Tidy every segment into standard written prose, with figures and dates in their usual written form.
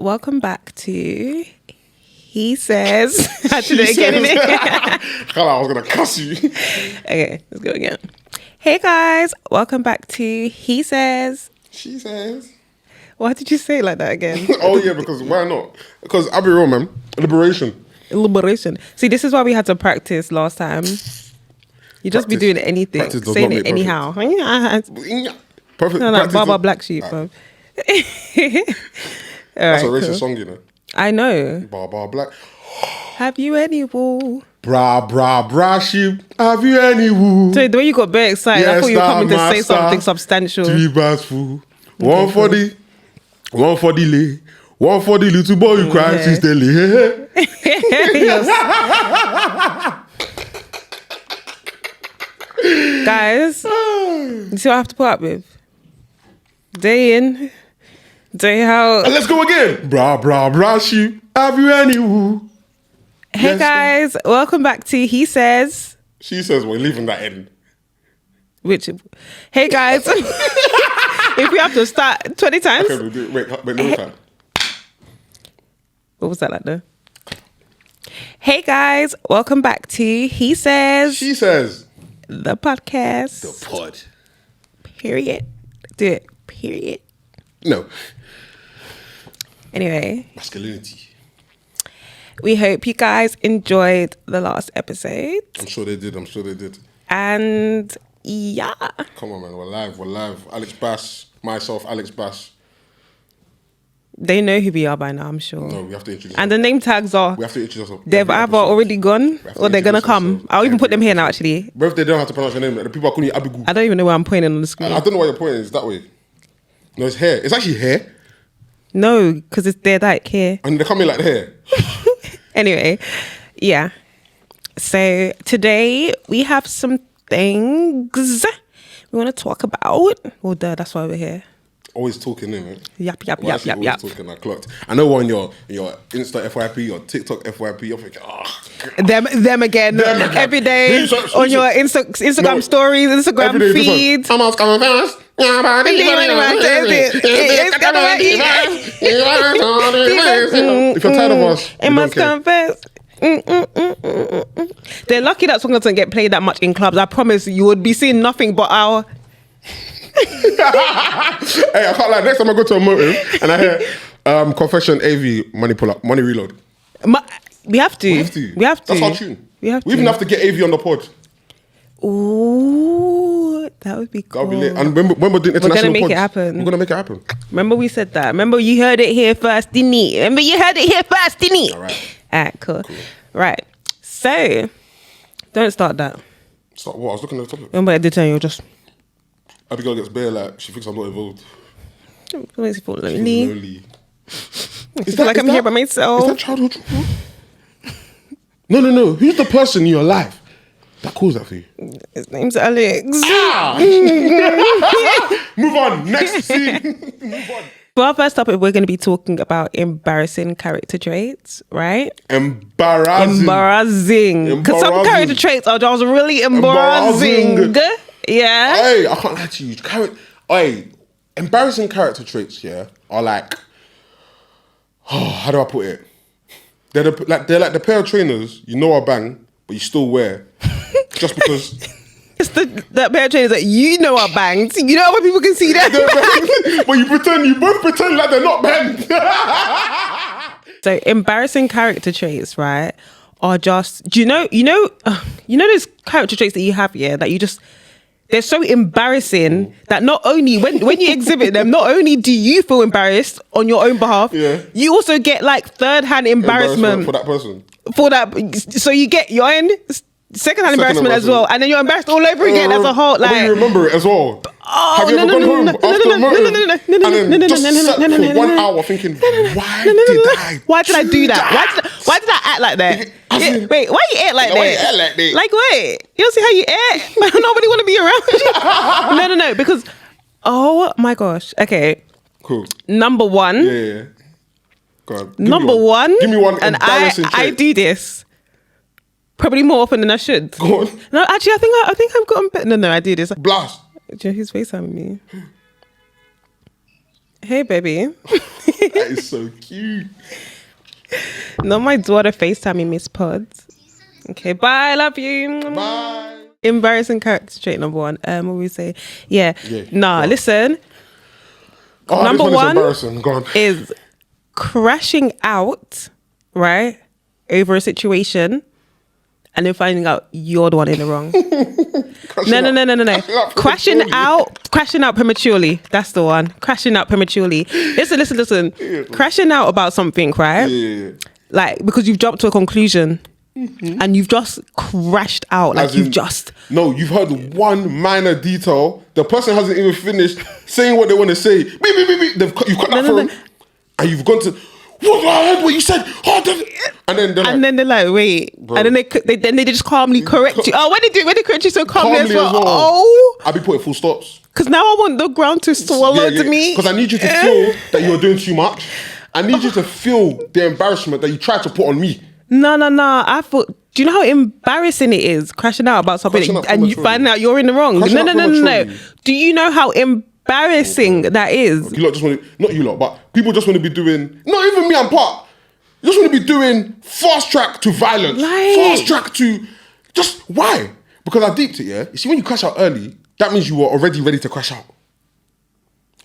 welcome back to He Says. I had to do it again, innit? I was going to cuss you. Okay, let's go again. Hey guys, welcome back to He Says. She says. Why did you say it like that again? Oh yeah, because why not? Because I'll be real, man. Liberation. See, this is why we had to practice last time. You just be doing anything, saying it anyhow. Perfect. No, like Baba Black Sheep, bro. That's a racist song, you know. I know. Baba Black. Have you any wool? Bra sheep. Have you any wool? So the way you got very excited, I thought you were coming to say something substantial. 3 bars full. One for the lay. One for the little boy who cries since the lay. Guys, you see what I have to put up with? Day in, day out. And let's go again. Bra sheep. Have you any wool? Hey guys, welcome back to He Says. She says we're leaving that in. Hey guys, if we have to start 20 times. Okay, we'll do it. Wait, no time. What was that like though? Hey guys, welcome back to He Says. She says. The podcast. The pod. Period. Do it. Period. No. Anyway. Masculinity. We hope you guys enjoyed the last episode. I'm sure they did. And yeah. Come on, man. We're live. Alex Bass. Myself, Alex Bass. They know who we are by now, I'm sure. No, we have to introduce And the name tags are... We have to introduce ourselves. They've either already gone or they're going to come. I'll even put them here now, actually. But if they don't have to pronounce your name, the people are calling you Abigu. I don't even know where I'm pointing on the screen. I don't know why you're pointing. It's that way. No, it's hair. It's actually hair. No, because they're like here. And they come in like the hair. Anyway, yeah. So today we have some things we want to talk about. Well, duh, that's why we're here. Always talking, innit? Yep. Talking, I clocked. I know on your Insta FYP, your TikTok FYP, you're thinking, them again. Every day on your Instagram stories, Instagram feeds. I'm out coming fast. If you're tired of us, it must confess. They're lucky that song doesn't get played that much in clubs. I promise you would be seeing nothing but our... Hey, I can't lie. Next time I go to a motive and I hear Confession AV money pull up, money reload. We have to. That's our tune. We even have to get AV on the pod. Ooh, that would be cool. That would be lit. And when we're doing international We're gonna make it happen. Remember we said that. Remember you heard it here first, didn't you? All right, cool. Right. So, don't start that. Start what? I was looking at the topic. Remember I did tell you just... Abigail gets bare like she thinks I'm not involved. It makes you feel lonely. Lonely. I feel like I'm here by myself. Is that childhood trauma? No. Who's the person in your life that calls that for you? His name's Alex. Move on. Next scene. Move on. For our first topic, we're going to be talking about embarrassing character traits, right? Embarrassing. Because some character traits are just really embarrassing. Yeah. Hey, I can't lie to you. Embarrassing character traits, yeah, are like, how do I put it? They're like the pair of trainers you know are bang, but you still wear just because. It's that pair of trainers that you know are banged. You know other people can see that. But you both pretend like they're not banged. So embarrassing character traits, right, are just. Do you know those character traits that you have, yeah, that you just. They're so embarrassing that not only when you exhibit them, not only do you feel embarrassed on your own behalf, you also get like third-hand embarrassment for that person. So you get your own second-hand embarrassment as well, and then you're embarrassed all over again as a whole. Like, when you remember it as well. Have you ever gone home after a motive and then just sat for 1 hour thinking, why did I do that? Why did I act like that? Wait, why you act like that? Like what? You don't see how you act? Nobody want to be around you. No, because oh my gosh. Okay. Cool. Number one. Yeah. Go on. Number one. Give me one and embarrassing I do this. Probably more often than I should. Go on. No, actually, I think I've gotten better. No, I do this. Blast. Do you know who's FaceTiming me? Hey, baby. That is so cute. Not my daughter FaceTiming Miss Pods. Okay, bye. Love you. Bye. Embarrassing character trait number 1. What we say? Yeah. Go on. Listen. Oh, Number this one one is embarrassing. Go on. is crashing out, right, over a situation, and then finding out you're the one in the wrong. No. Crashing out prematurely. That's the one. Crashing out prematurely. Listen. Yeah. Crashing out about something, right? Yeah. Like, because you've jumped to a conclusion and you've just crashed out. Like, No, you've heard one minor detail. The person hasn't even finished saying what they want to say. Beep. You've cut that phone. And you've gone to, what? I heard what you said. And then they're like, wait. Bro. And then they just calmly correct you. Oh, when they correct you so calmly as well. I'll be putting full stops. Because now I want the ground to swallow to me. Because I need you to feel that you're doing too much. I need you to feel the embarrassment that you tried to put on me. No. I thought, do you know how embarrassing it is crashing out about something and you find out you're in the wrong? No. Do you know how embarrassing that is? You lot just want to, not you lot, but people just want to be doing, not even me and Pat, you just want to be doing fast track to violence. Fast track to, just why? Because I deeped it, yeah? You see, when you crash out early, that means you were already ready to crash out.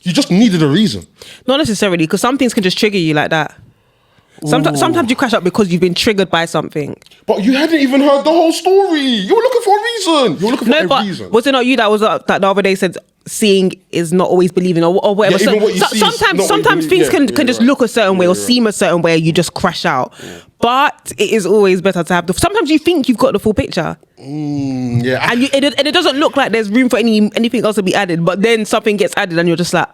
You just needed a reason. Not necessarily, because some things can just trigger you like that. Sometimes you crash out because you've been triggered by something. But you hadn't even heard the whole story. You were looking for a reason. You were looking for a reason. Was it not you that was that the other day said seeing is not always believing or whatever? Yeah, sometimes things can just look a certain way or seem a certain way. You just crash out. Yeah. But it is always better to have sometimes you think you've got the full picture. Yeah. And it doesn't look like there's room for anything else to be added. But then something gets added and you're just like,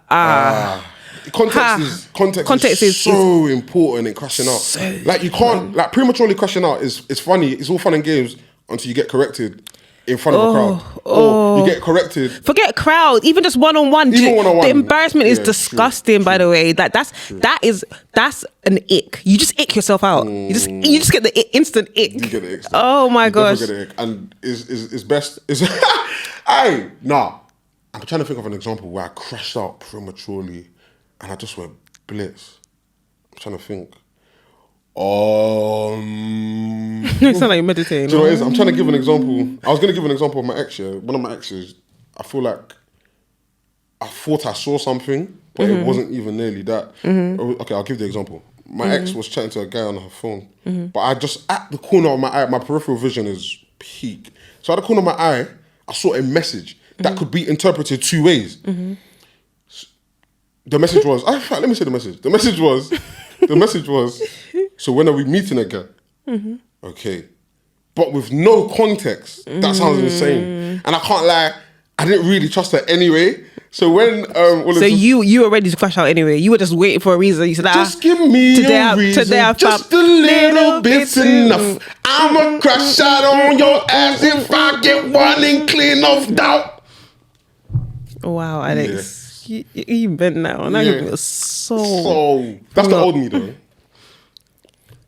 Context is so important in crashing out. Like you can't prematurely crashing out is funny. It's all fun and games until you get corrected in front of a crowd. Or you get corrected. Forget crowd, even just one-on-one. Even one-on-one. The embarrassment is disgusting, by the way. That's an ick. You just ick yourself out. You just get the instant ick. You get the ick. Oh my gosh. Get the ick. And is best is I'm trying to think of an example where I crashed out prematurely. And I just went blitz. I'm trying to think. You sound like you're meditating. Do you know what it is? I'm trying to give an example. I was going to give an example of my ex. Yeah. One of my exes, I feel like I thought I saw something, but it wasn't even nearly that. Okay, I'll give the example. My ex was chatting to a guy on her phone, but I just, at the corner of my eye, my peripheral vision is peak. So at the corner of my eye, I saw a message that could be interpreted two ways. The message was, let me say the message. The message was, so when are we meeting again? Okay. But with no context, that sounds insane. And I can't lie, I didn't really trust her anyway. So when... you were ready to crash out anyway. You were just waiting for a reason. You said, just give me a reason. Just a little bit's enough. I'ma crash out on your ass if I get one inkling of doubt. Wow, Alex. You bent now. Now you're so... That's the old me though.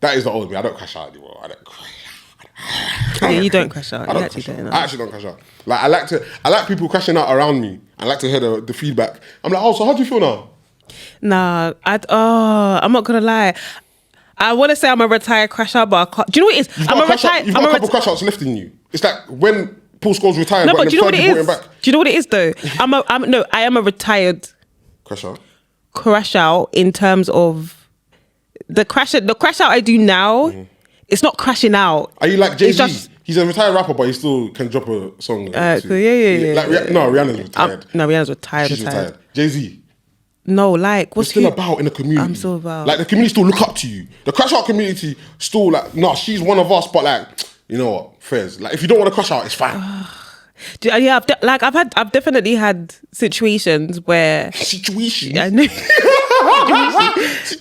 That is the old me. I don't crash out anymore. You don't crash out. I actually don't crash out. Like I like people crashing out around me. I like to hear the feedback. I'm like, so how do you feel now? Nah, I'm not gonna lie. I want to say I'm a retired crash out, but I can't. Do you know what it is? You've got a couple crash outs left in you. It's like when Paul Scholes retired. No, but do you know what it is? Do you know what it is though? I am a retired crash out in terms of the crash out I do now. It's not crashing out. Are you like Jay-Z? He's a retired rapper, but he still can drop a song. Yeah. Rihanna's retired. Rihanna's retired. She's retired. Jay-Z. No, like what's still about in the community? I'm still about. Like the community still look up to you. The crash out community still like, she's one of us, but like, you know what, Fairs. Like if you don't want to crash out, it's fine. Yeah, I've definitely had situations where I know.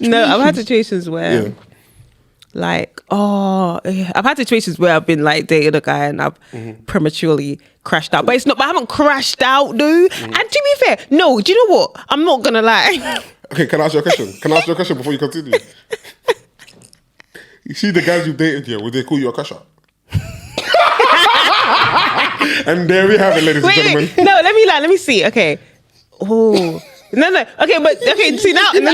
No, I've had situations where I've had situations where I've been like dating a guy and I've prematurely crashed out, but it's not. But I haven't crashed out, dude. And to be fair, no. Do you know what? I'm not gonna lie. Okay, can I ask you a question? Before you continue? You see the guys you dated here, would they call you a crash out? And there we have it, ladies and gentlemen. No, let me see. Okay. Oh, No. Okay. See now, no.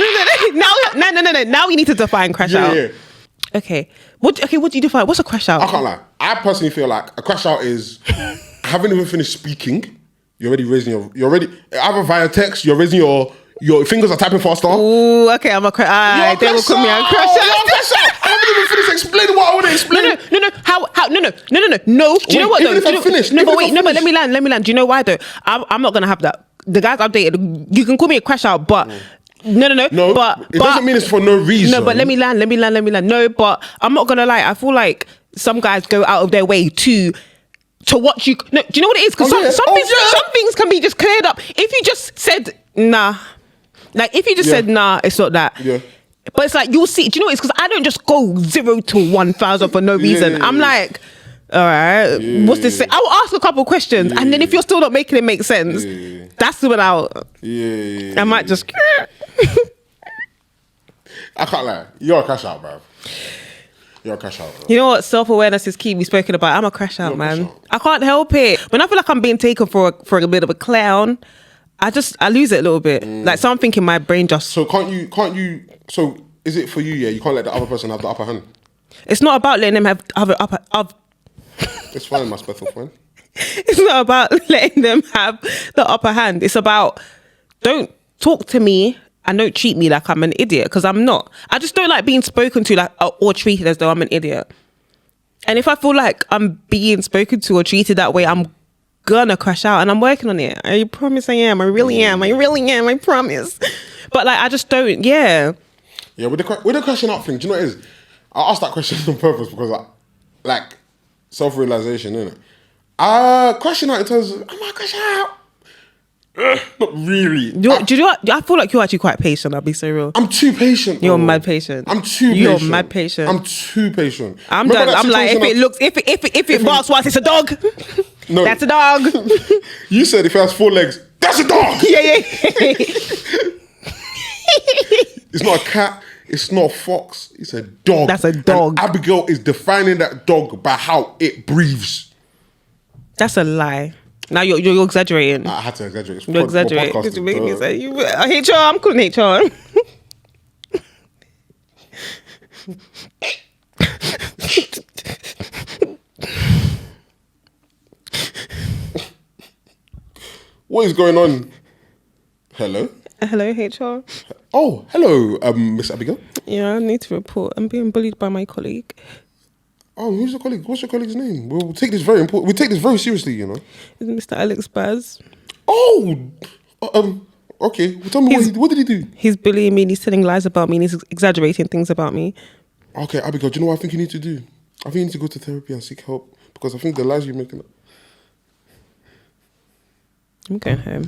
Now we need to define crash out. Yeah. Okay. What do you define? What's a crash out? I can't lie. I personally feel like a crash out is haven't even finished speaking. You're already raising you're already either via text. You're raising your fingers are typing faster. Ooh, okay. I'm a crash out. They will call me a crash out. You're a crash out. I haven't even finished explaining what I want to explain. No. How? No. Do you know what though? Even if I'm finished. No, but wait. No, but let me land. Do you know why though? I'm not gonna have that. The guys updated. You can call me a crash out, but. No, but it doesn't mean it's for no reason. No, but let me land. No, but I'm not gonna lie. I feel like some guys go out of their way to watch you. No, do you know what it is? Because some things can be just cleared up. If you just said nah, like if you just said nah, it's not that. Yeah. But it's like you'll see. Do you know what it's? Because I don't just go 0 to 1,000 for no reason. Yeah. I'm like, all right, what's this? I will ask a couple questions, and then if you're still not making it make sense, that's when I might just. I can't lie. You're a crash out, bro. You're a crash out, bro. You know what? Self-awareness is key. We've spoken about. I'm a crash out, man. I can't help it. When I feel like I'm being taken for a bit of a clown, I lose it a little bit. Like something in my brain just. So can't you? So is it for you? Yeah, you can't let the other person have the upper hand. It's not about letting them have upper. It's fine, my special friend. It's not about letting them have the upper hand. It's about don't talk to me and don't treat me like I'm an idiot, because I'm not. I just don't like being spoken to like or treated as though I'm an idiot. And if I feel like I'm being spoken to or treated that way, I'm gonna crash out, and I'm working on it. I promise I am. I really am. I promise. But like I just don't. Yeah. Yeah, with the crashing out thing, do you know what it is? I asked that question on purpose because like self-realization, innit? Crashing out in terms of, am I crashing out? Not really. Do you know what? I feel like you're actually quite patient. I'll be so real. I'm too patient. You're mad patient. I'm too patient. You're mad patient. I'm too patient. I'm done. I'm like, if it barks once, it's a dog. No, that's a dog. You said if it has 4 legs, that's a dog. Yeah. It's not a cat. It's not a fox. It's a dog. That's a dog. And Abigail is defining that dog by how it breathes. That's a lie. Now you're exaggerating. I had to exaggerate. You're exaggerating. Because you make me say HR. I'm calling HR. What is going on? Hello? Hello, HR. Oh, hello, Miss Abigail. Yeah, I need to report. I'm being bullied by my colleague. Oh, who's your colleague? What's your colleague's name? We'll take this very important. We take this very seriously, you know. It's Mr. Alex Baz. Oh, okay. Well, tell me what did he do? He's bullying me. And he's telling lies about me. And he's exaggerating things about me. Okay, Abigail. Do you know what I think you need to do? I think you need to go to therapy and seek help, because I think the lies you're making up. I'm going home.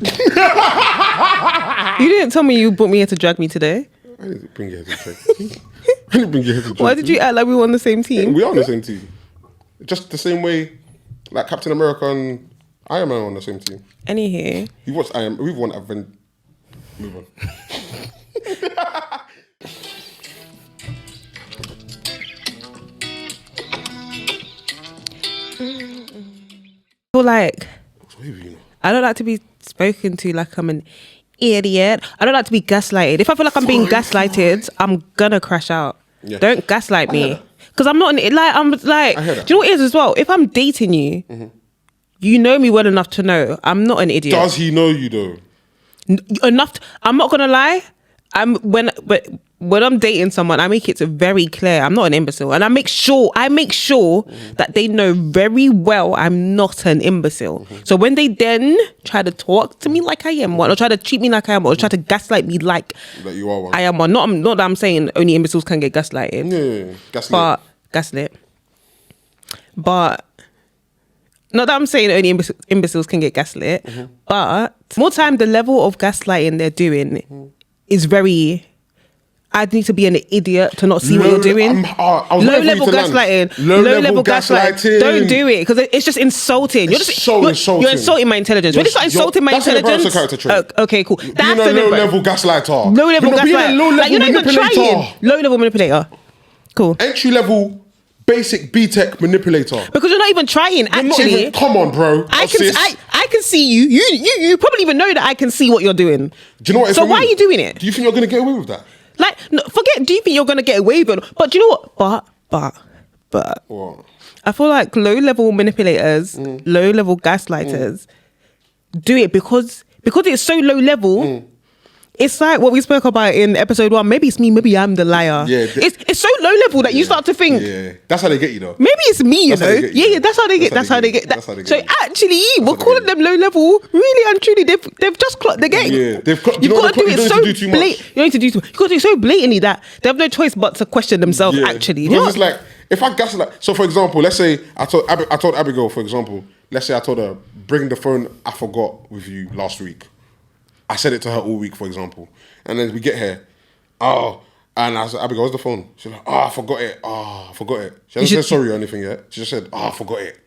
You didn't tell me you brought me here to drag me today. I didn't bring you here to drag you. I didn't bring you here to drag you. Why did you act like we were on the same team? Yeah, we are on the same team. Just the same way, like Captain America and Iron Man are on the same team. Anywho. You watched Iron Man. We've won Avengers. Move on. feel like you know? I don't like to be spoken to like I'm an idiot. I don't like to be gaslighted. If I feel like I'm being gaslighted, I'm gonna crash out. Yeah. Don't gaslight me. Because I'm not, I'm like, do you know what it is as well? If I'm dating you, you know me well enough to know I'm not an idiot. Does he know you though? Enough. I'm not gonna lie. When I'm dating someone, I make it very clear I'm not an imbecile, and I make sure that they know very well I'm not an imbecile. So when they then try to talk to me like I am one, or try to treat me like I am, or try to gaslight me like that you are one, I am one. Not that I'm saying only imbeciles can get gaslighted. Yeah. Gaslit. But not that I'm saying only imbeciles can get gaslit. But more time, the level of gaslighting they're doing is very. I'd need to be an idiot to not see what you're doing. Low level gaslighting. Low level gaslighting. Don't do it, because it's just insulting. You're insulting. You're insulting my intelligence. When you start insulting my intelligence, that's an embarrassing character trait. Okay, cool. That's being a low level gaslighter. Low level gaslighter. Like, you're not even trying. Low level manipulator. Cool. Entry level. Basic B-Tech manipulator. Because you're not even trying, actually. Come on, bro. I can see you. You probably even know that I can see what you're doing. Do you know what? So why are you doing it? Do you think you're gonna get away with that? Like, no, forget. Do you think you're gonna get away with it? But do you know what? But. What? I feel like low-level manipulators, low-level gaslighters, do it because it's so low level. It's like what we spoke about in episode 1. Maybe it's me. Maybe I'm the liar. Yeah, it's so low level that you start to think. Yeah, that's how they get you though. Maybe it's me, you know. Yeah, that's how they get. That's how they get. So actually, we're calling them low level. Really and truly, they've just clocked the game. Yeah, you've got to do it so blatant. You don't need to do too much. You got to do it so blatantly that they have no choice but to question themselves. Actually, because it's like if I gaslight. So for example, let's say I told Abigail, for example, let's say I told her bring the phone I forgot with you last week. I said it to her all week, for example. And then we get here. And I said, Abigail, where's the phone? She's like, I forgot it. I forgot it. She hasn't said sorry or anything yet. She just said, I forgot it.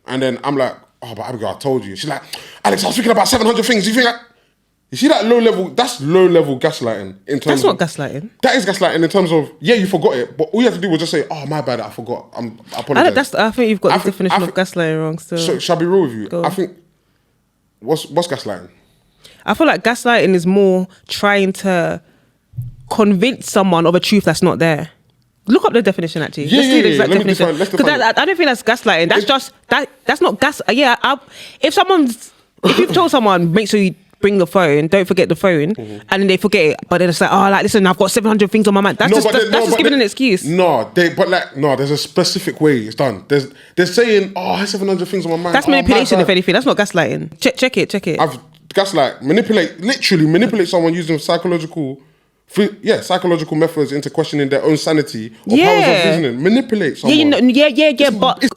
And then I'm like, but Abigail, I told you. She's like, Alex, I was thinking about 700 things. You think you see that low level? That's low level gaslighting. That's not gaslighting. That is gaslighting in terms of, you forgot it. But all you have to do was just say, my bad, I forgot. I apologize. I think you've got the definition of gaslighting wrong still. So, shall I be real with you? I think, what's gaslighting? I feel like gaslighting is more trying to convince someone of a truth that's not there. Look up the definition actually. Let's see the exact definition. Because I don't think that's gaslighting. That's just that's not gas. If you've told someone, make sure you bring the phone, don't forget the phone, and then they forget it, but then it's like, listen, I've got 700 things on my mind. That's just giving an excuse. There's a specific way it's done. They're saying, I have 700 things on my mind. That's manipulation, if anything. That's not gaslighting. Check it. Literally manipulate someone using psychological methods into questioning their own sanity or powers of reasoning. Manipulate someone. But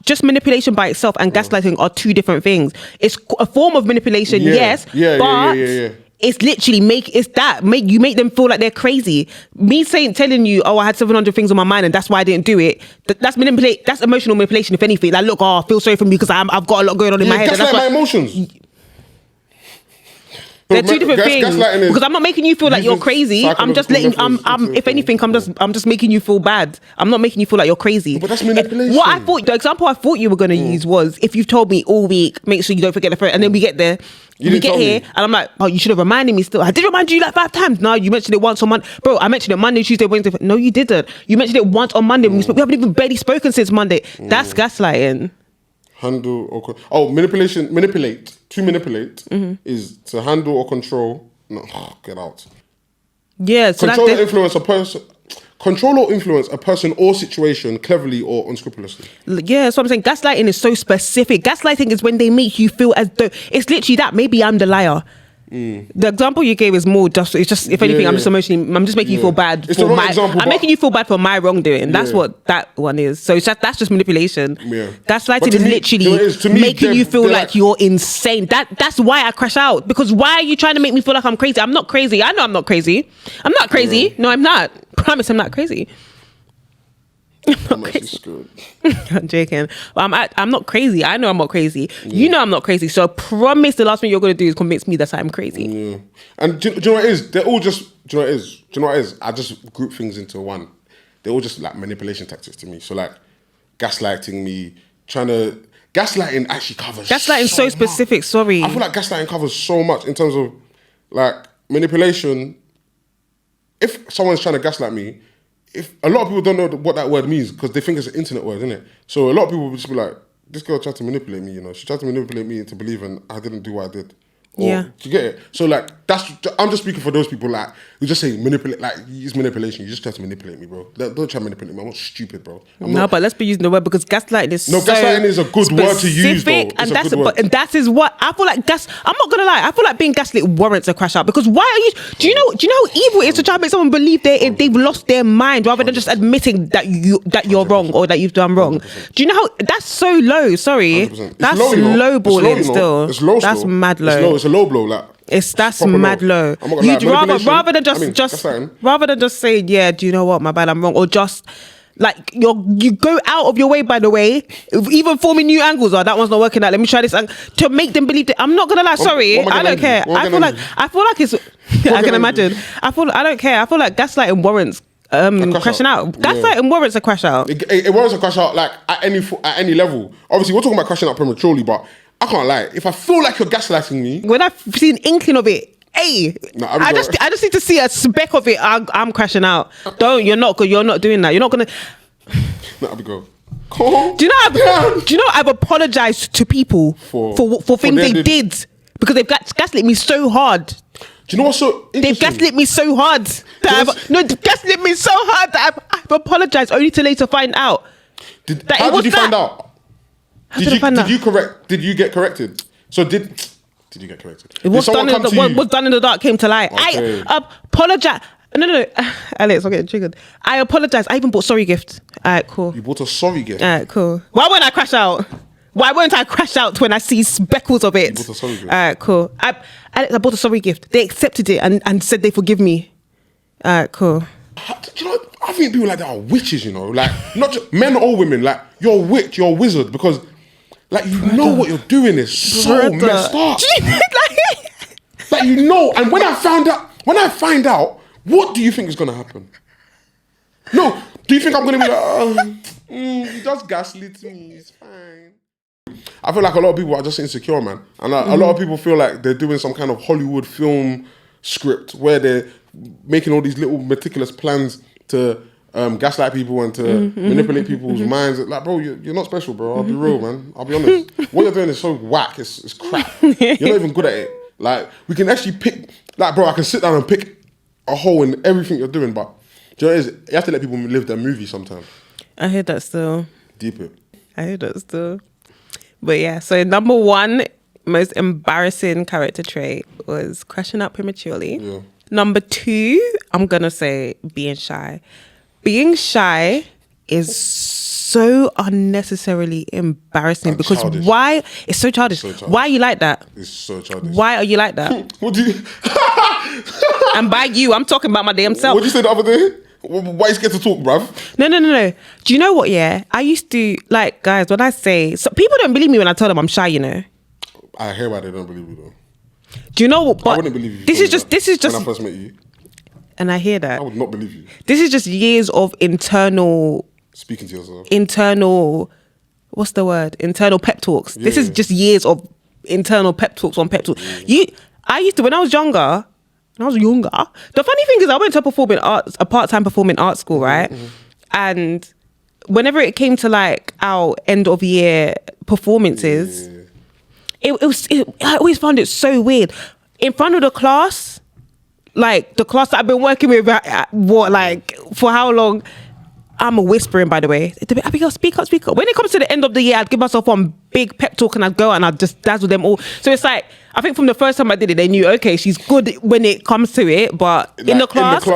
just manipulation by itself and gaslighting are two different things. It's a form of manipulation, yes. It's literally you make them feel like they're crazy. Me telling you, I had 700 things on my mind and that's why I didn't do it. That's emotional manipulation, if anything. Like, look, I feel sorry for me because I've got a lot going on in my head. Gaslight my emotions. They're two different things. Because I'm not making you feel like you're crazy. I'm just letting. If anything, I'm just making you feel bad. I'm not making you feel like you're crazy. But that's manipulation. The example I thought you were going to use was if you've told me all week, make sure you don't forget the phone, and then we get there. We get here, and I'm like, you should have reminded me still. I did remind you like 5 times. No, you mentioned it once on Monday. Bro, I mentioned it Monday, Tuesday, Wednesday. No, you didn't. You mentioned it once on Monday. We haven't even barely spoken since Monday. That's gaslighting. Handle or manipulate. To manipulate is to handle or control. No, get out. Yeah, so control or influence a person. Control or influence a person or situation cleverly or unscrupulously. Yeah, that's what I'm saying. Gaslighting is so specific. Gaslighting is when they make you feel as though it's literally that. Maybe I'm the liar. The example you gave is more just. It's just if anything, I'm just making you feel bad. I'm making you feel bad for my wrongdoing. That's what that one is. So that's just manipulation. Yeah. Gaslighting is literally making you feel like you're insane. That's why I crash out. Because why are you trying to make me feel like I'm crazy? I'm not crazy. I know I'm not crazy. I'm not crazy. No, I'm not. Promise, I'm not crazy. I'm not crazy. I'm joking. But I'm not crazy. I know I'm not crazy. You know I'm not crazy. So I promise the last thing you're going to do is convince me that I'm crazy. Yeah. And do you know what it is? They're all just, do you know what it is? I just group things into one. They're all just like manipulation tactics to me. So like gaslighting me, gaslighting actually covers gaslighting so specific, sorry. I feel like gaslighting covers so much in terms of like manipulation. If someone's trying to gaslight me, if a lot of people don't know what that word means because they think it's an internet word, isn't it? So a lot of people will just be like, this girl tried to manipulate me, She tried to manipulate me into believing I didn't do what I did. Or, do you get it? So like, I'm just speaking for those people like who just say manipulate, like it's manipulation. You just try to manipulate me, bro. Don't try to manipulate me. I'm not stupid, bro. But let's be using the word because gaslighting is gaslighting is a good word to use, though. And that is what I feel like. I'm not gonna lie. I feel like being gaslit warrants a crash out because why are you? Do you know how evil it is to try to make someone believe they've lost their mind rather than just admitting that you're wrong or that you've done wrong? 100%. Do you know how that's so low? Sorry, that's low balling still. It's low. That's mad low. It's a low blow, like. That's mad low. You'd rather than just say, yeah, do you know what, my bad, I'm wrong, or just like you go out of your way, by the way, even forming new angles. That one's not working out. Let me try this to make them believe that. I'm not gonna lie. Sorry, I don't care. I feel like it's. I can imagine. I don't care. I feel like gaslighting warrants crashing out. Gaslighting warrants a crash out. It warrants a crash out, like at any level. Obviously, we're talking about crashing out prematurely, but I can't lie. If I feel like you're gaslighting me, when I've seen inkling of it, hey, No, I just need to see a speck of it. I'm crashing out. You're not doing that. You're not gonna. no, Abigail. Cool. Do you know I've apologized to people for things they did because they've gaslit me so hard. Do you know what's so interesting? They've gaslit me so hard they've gaslit me so hard that I've apologized only to later find out. How did you find out? Did you get corrected? So did you get corrected? What's done in the dark came to light. Okay. I apologize. No. Alex, I'm getting triggered. I apologize. I even bought sorry gift. Alright, cool. You bought a sorry gift? Alright, cool. Why won't I crash out? Why won't I crash out when I see speckles of it? You bought a sorry gift? Alright, cool. Alex, I bought a sorry gift. They accepted it and said they forgive me. Alright, cool. Do you know, I think people like that are witches, you know? Like, not just men or women. Like, you're a witch, you're a wizard because, like, you know what you're doing is so messed up. Like, you know, and when I find out, what do you think is going to happen? No, do you think I'm going to be like, he just gaslit me, it's fine. I feel like a lot of people are just insecure, man. And a lot of people feel like they're doing some kind of Hollywood film script where they're making all these little meticulous plans to gaslight people and to manipulate people's minds. Like, bro, you're not special, bro. I'll be real, man. I'll be honest. What you're doing is so whack. It's crap. You're not even good at it. Like, we can actually pick, like, bro, I can sit down and pick a hole in everything you're doing, but do you know what it is? You have to let people live their movie sometimes. I hear that still. Deep it. I hear that still. But yeah, so number one most embarrassing character trait was crashing out prematurely. Yeah. Number two, I'm gonna say being shy. Being shy is so unnecessarily embarrassing and because childish. Why? It's so childish. Why are you like that? It's so childish. Why are you like that? What do you... And by you, I'm talking about my damn self. What did you say the other day? Why are you scared to talk, bruv? No. Do you know what, yeah? I used to, like, guys, when I say... So people don't believe me when I tell them I'm shy, you know? I hear why they don't believe you, though. Do you know what? But I wouldn't believe you. This is just... When I first met you. And I hear that. I would not believe you. This is just years of internal... Speaking to yourself. Internal... What's the word? Internal pep talks. This is just years of internal pep talks on pep talks. I used to, when I was younger... The funny thing is I went to a part-time performing arts school, right? And whenever it came to like our end of year performances, I always found it so weird. In front of the class, like the class that I've been working with, for how long? I'm whispering, by the way. Abigail, speak up. When it comes to the end of the year, I'd give myself one big pep talk and I'd go and I'd just dazzle them all. So it's like, I think from the first time I did it, they knew, okay, she's good when it comes to it, but like in the class,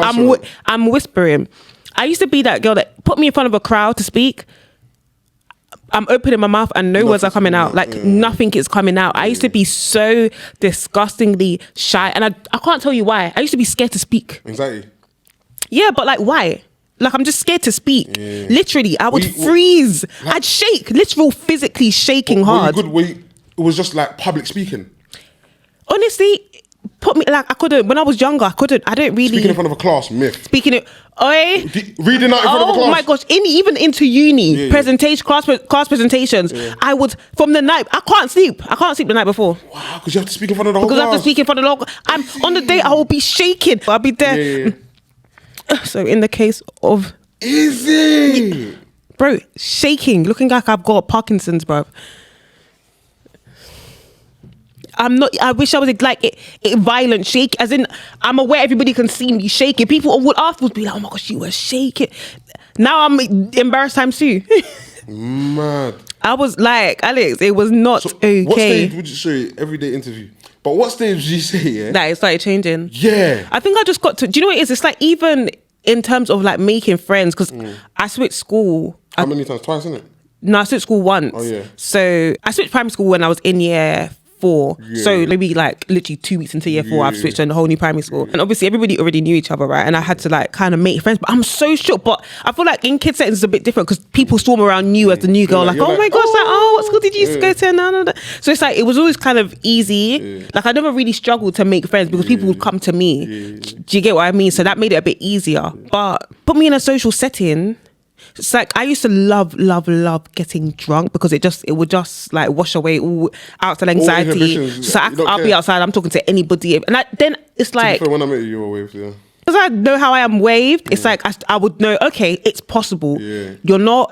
I'm whispering. I used to be that girl that put me in front of a crowd to speak. I'm opening my mouth and no words are coming out. Like nothing is coming out. I used to be so disgustingly shy and I can't tell you why. I used to be scared to speak. Anxiety? Yeah, but like why? Like, I'm just scared to speak. Yeah. Literally, I would freeze. I'd shake, literal physically shaking hard. It was just like public speaking. Honestly, I couldn't, when I was younger, I don't really. Speaking in front of a class, myth. Reading out in front of a class. Oh my gosh, even into uni, class presentations, I would, from the night, I can't sleep the night before. Wow, because you have to speak in front of the whole class. Because I have to speak in front of the whole class. On the day, I will be shaking. I'll be there. Yeah. So in the case of... Easy! Bro, shaking, looking like I've got Parkinson's, bro. I wish I was like a violent shake, as in I'm aware everybody can see me shaking. People would afterwards be like, oh my gosh, you were shaking. Now I'm embarrassed times two. Mad. I was like, Alex, it was not okay. What stage would you say everyday interview? But what stage did you say, that it started changing? Yeah. I think I just got to... Do you know what it is? It's like even in terms of like making friends, because I switched school. How many times? Twice, isn't it? No, I switched school once. Oh, yeah. So I switched primary school when I was in year 4. Yeah. So maybe like literally 2 weeks into year 4, I've switched to a whole new primary school. And obviously everybody already knew each other, right? And I had to like kind of make friends. But I'm so shook. But I feel like in kids settings it's a bit different because people swarm around you as the new girl. Like, oh my gosh, what school did you go to? No. So it's like, it was always kind of easy. Yeah. Like I never really struggled to make friends because people would come to me. Yeah. Do you get what I mean? So that made it a bit easier. But put me in a social setting, It's like I used to love getting drunk because it would just like wash away all outside anxiety. inhibitions, So I'll be outside, I'm talking to anybody, and then it's like, when I met you were waved, yeah. because I know how I am waved. It's like I would know. Okay, it's possible. Yeah. You're not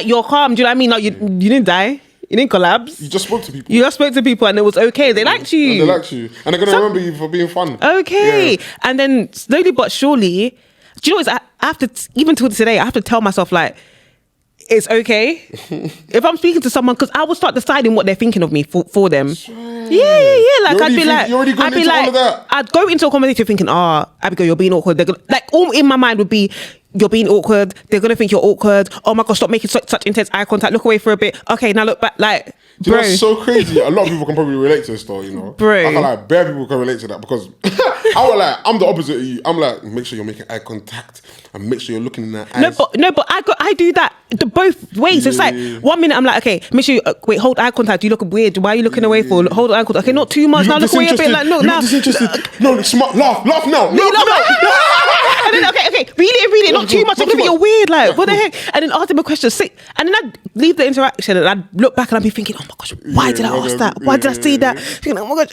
you're calm. Do you know what I mean? Like you didn't die. You didn't collapse. You just spoke to people. You just spoke to people and it was okay. They liked you. And they liked you. And they're going to remember you for being fun. Okay. Yeah. And then slowly but surely, do you know what? I have to, even till today, I have to tell myself like, it's okay. If I'm speaking to someone, because I will start deciding what they're thinking of me for them. Yeah. Like I'd be like, I'd go into a conversation thinking, Abigail, you're being awkward. They're gonna, like all in my mind would be, you're being awkward. They're gonna think you're awkward. Oh my gosh, stop making such intense eye contact. Look away for a bit. Okay, now look back. Like, do you know what's so crazy? A lot of people can probably relate to this story, you know. Bro. I feel like bare people can relate to that because I'm the opposite of you. I'm like, make sure you're making eye contact and make sure you're looking in their eyes. No, but I do that both ways. It's like 1 minute I'm like, okay, make sure you wait, hold eye contact. You look weird. Why are you looking away for? Hold eye contact. Okay, not too much. Now look away a bit. Like, look now. No, smart. Laugh now. And then okay, really, not too much. I give you're weird. Like, what the heck? And then ask them a question. And then I'd leave the interaction and I'd look back and I'd be thinking, oh my gosh, why did I ask that? Why did I say that? Thinking, oh my gosh,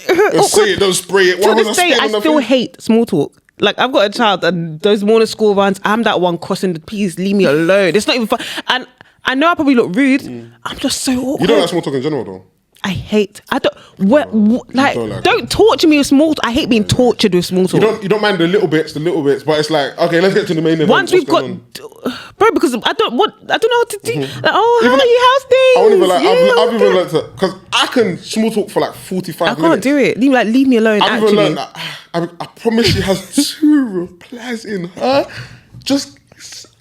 say it, don't spray it. To this day, I still hate small talk. Like, I've got a child and those morning school runs, I'm that one crossing the P's, leave me alone. It's not even fun. And I know I probably look rude. I'm just so awkward. You don't like small talk in general though? Don't torture me with small talk. I hate being tortured with small talk. You don't mind the little bits, but it's like, okay, let's get to the main event. Once we've got, bro, because I don't know what to do. Like, how are you? How's things? I won't even like, I've even learned to, because I can small talk for like 45 minutes. I can't do it. Leave me alone. I've even learned that, I promise she has 2 replies in her. Just,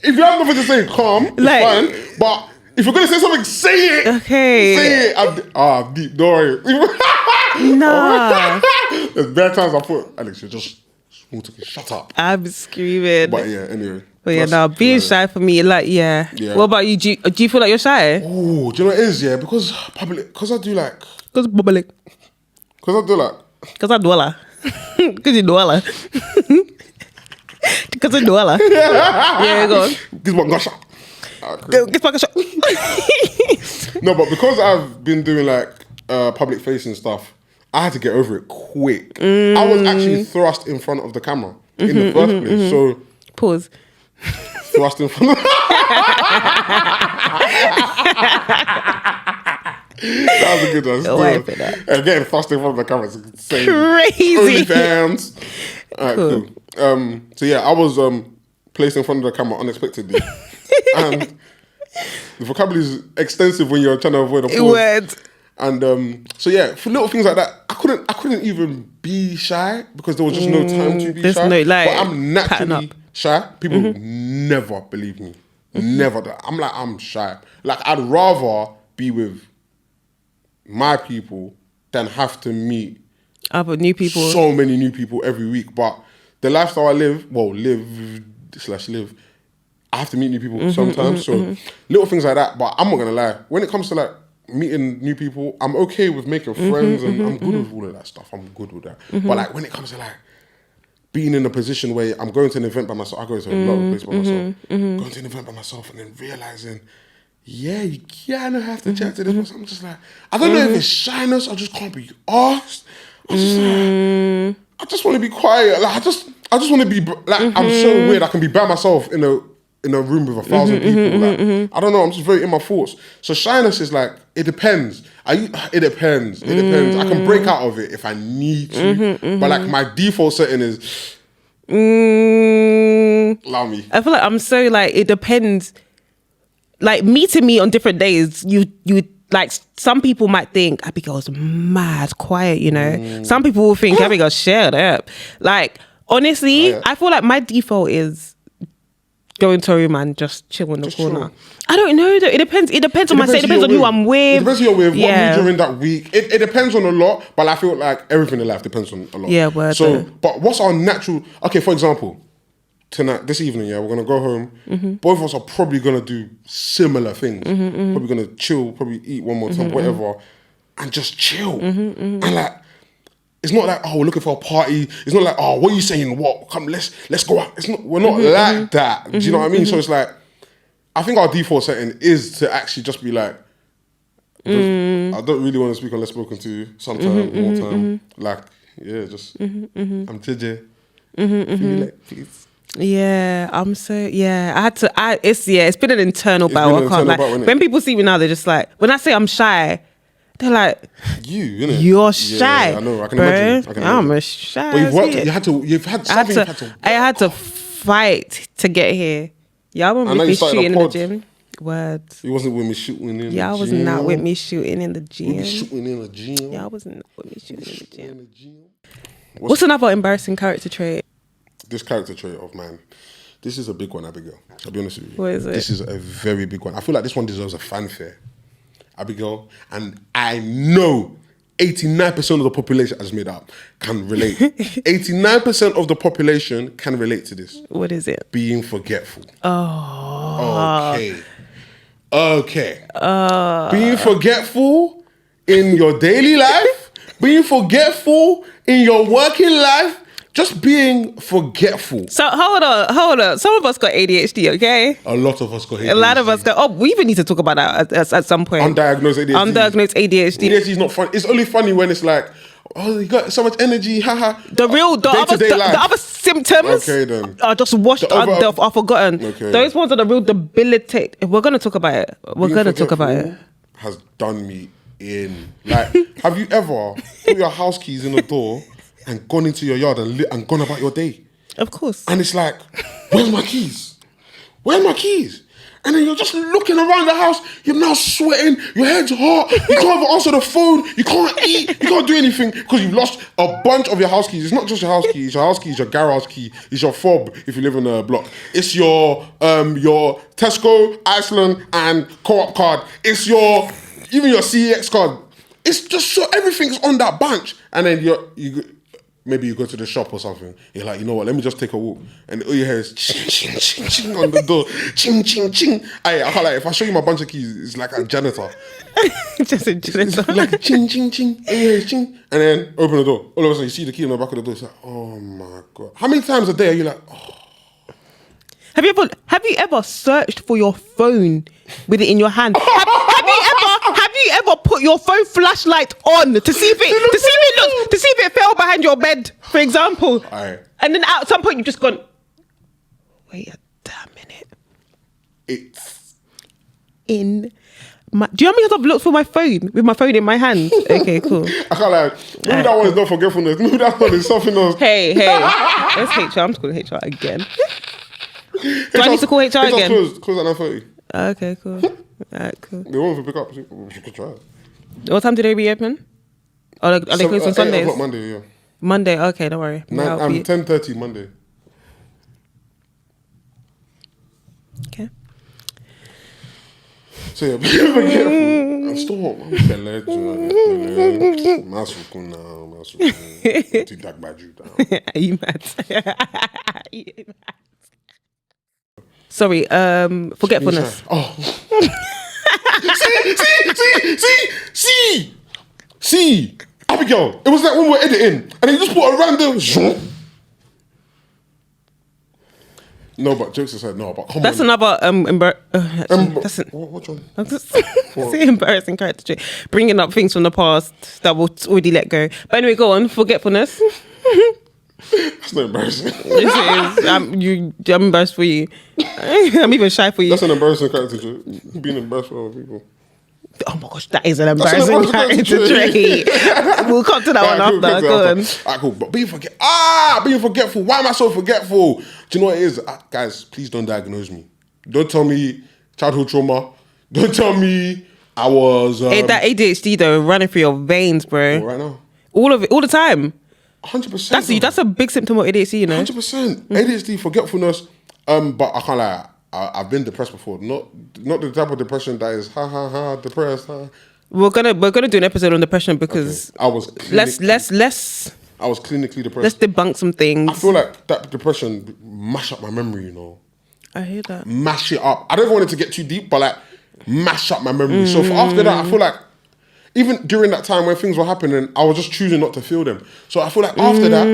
if you have nothing to say, calm, it's fine. But if you're going to say something, say it. Okay. Say it. I'm deep. Don't worry. Nah. There's bare times I put, Alex, you're just small talking. Shut up. I'm screaming. But yeah, anyway. But yeah, no, being shy for me, like, yeah. What about you? Do you feel like you're shy? Oh, do you know what it is? Yeah, because I do like. Because public. Because I do like. Because I dwella. Because you dwella. Because I dwella. Yeah, go on. This one got shot. Get back a shot. No, but because I've been doing like public facing stuff, I had to get over it quick. I was actually thrust in front of the camera in the first place. So pause. Thrust in front. That was a good one. Still, getting thrust in front of the camera is insane. Crazy. OnlyFans. Alright, cool. So yeah, I was placed in front of the camera unexpectedly. And the vocabulary is extensive when you're trying to avoid a pause. Word. And so yeah, for little things like that, I couldn't even be shy because there was just no time to be shy. No, like, but I'm naturally shy. People never believe me. Never. I'm shy. Like, I'd rather be with my people than have to meet new people. So many new people every week. But the lifestyle I live, I have to meet new people sometimes. So little things like that. But I'm not gonna lie. When it comes to like meeting new people, I'm okay with making friends and I'm good with all of that stuff. I'm good with that. But like when it comes to like being in a position where I'm going to an event by myself, I go to a lot of places by myself. Going to an event by myself and then realizing, yeah, you kind of have to chat to this person. I'm just like, I don't know if it's shyness, I just can't be asked. I just like, I just want to be quiet. Like I just want to be like, I'm so weird. I can be by myself in a room with 1,000 people. Like, I don't know. I'm just very in my thoughts. So shyness is like, it depends. It depends. I can break out of it if I need to. But like my default setting is, allow me. I feel like I'm so like, it depends. Like meeting me on different days, you like some people might think Abigail's mad quiet, you know. Some people will think Abigail shut up. Like honestly, I feel like my default is going to a room and just chill in the corner. Chill. I don't know though. It depends on my state. It depends on who I'm with. It depends who you're with. What mood you're in that week. It depends on a lot. But I feel like everything in life depends on a lot. Yeah, word. So, but what's our natural? Okay, for example, this evening, we're gonna go home. Both of us are probably gonna do similar things. Probably gonna chill. Probably eat one more time, whatever, and just chill. And like, it's not like, oh, we're looking for a party. It's not like, oh, what are you saying? What? Come, let's go out. It's not. We're not like that. Do you know what I mean? So it's like, I think our default setting is to actually just be like, I don't really want to speak unless spoken to. Sometime, more time. Like, yeah, just I'm TJ. Like, please. Yeah, it's been an internal battle. I can't like, when people see me now, they're just like, when I say I'm shy, they're like, you're shy. Yeah, I know. I can imagine. I'm shy. But you've worked. I had to fight to get here. Y'all won't make me shooting in the gym. Words. You wasn't with me shooting in the gym. Y'all was not with me shooting in the gym. Y'all was not with me shooting in the gym. What's another embarrassing character trait? This character trait of mine. This is a big one, Abigail. I'll be honest with you. What is it? This is a very big one. I feel like this one deserves a fanfare, Abigail. And I know 89% of the population, I just made that up, can relate. 89% of the population can relate to this. What is it? Being forgetful. Oh. Okay. Being forgetful in your daily life, being forgetful in your working life, just being forgetful. So hold on. Some of us got ADHD, okay? A lot of us got ADHD. A lot of us got. Oh, we even need to talk about that at some point. Undiagnosed ADHD. Undiagnosed ADHD. ADHD is not fun. It's only funny when it's like, oh, you got so much energy, haha. The other symptoms are just washed are forgotten. Okay. Those ones are the real debilitate. We're gonna talk about it. We're gonna talk about it. Has done me in. Like, have you ever put your house keys in the door and gone into your yard and gone about your day? Of course. And it's like, where's my keys? Where's my keys? And then you're just looking around the house, you're now sweating, your head's hot, you can't even answer the phone, you can't eat, you can't do anything because you've lost a bunch of your house keys. It's not just your house key, it's your house key, it's your garage key, it's your fob if you live in a block. It's your Tesco, Iceland and Co-op card. It's even your CEX card. It's just so everything's on that bunch. And then maybe you go to the shop or something. You're like, you know what? Let me just take a walk. And all you hear is ching, ching, ching, ching on the door. Ching, ching, ching. I can't like, if I show you my bunch of keys, it's like a janitor. Just a janitor. It's like ching, ching, ching. And you hear ching. And then open the door. All of a sudden, you see the key in the back of the door. It's like, oh my God. How many times a day are you like, oh. Have you ever searched for your phone with it in your hand? Have you ever put your phone flashlight on to see if it fell behind your bed, for example? Aye. And then at some point you've just gone, wait a damn minute. It's in my. Do you know how many times I've looked for my phone with my phone in my hand? Okay, cool. I can't like. Maybe that one is not forgetfulness. Maybe that one is something else. Hey, that's HR. I'm just calling HR again. Do I need to call HR again? Close at 9:30. Okay, cool. Alright, cool. They won't pick up. You could try it. What time do they reopen? Are they closed on Sundays? 8 o'clock Monday, yeah. Monday, okay, don't worry. 10:30 Monday. Okay. So yeah, be careful. Stop. Are you mad? Sorry, forgetfulness. Oh. See, Abigail. It was like when we were editing, and he just put a random. No, but jokes aside, no, but come that's on. Another Which one? Say embarrassing character trait. Bringing up things from the past that we'll already let go. But anyway, go on. Forgetfulness. That's not embarrassing. Yes, it is. I'm embarrassed for you. I'm even shy for you. That's an embarrassing character trait. Being embarrassed for other people. Oh my gosh, that is an embarrassing character trait. We'll come to that one after. Go on. Alright, cool. But being forgetful. Why am I so forgetful? Do you know what it is? Guys, please don't diagnose me. Don't tell me childhood trauma. Don't tell me I was... that ADHD though, running through your veins, bro. Right now? All of it, all the time. 100%. That's a big symptom of ADHD, you know? 100%. ADHD, forgetfulness. But I can't lie. I've been depressed before. Not the type of depression that is depressed. We're gonna do an episode on depression because I was I was clinically depressed. Let's debunk some things. I feel like that depression mash up my memory, you know. I hear that. Mash it up. I don't want it to get too deep, but like mash up my memory. So after that, I feel like even during that time when things were happening, I was just choosing not to feel them. So I feel like after that,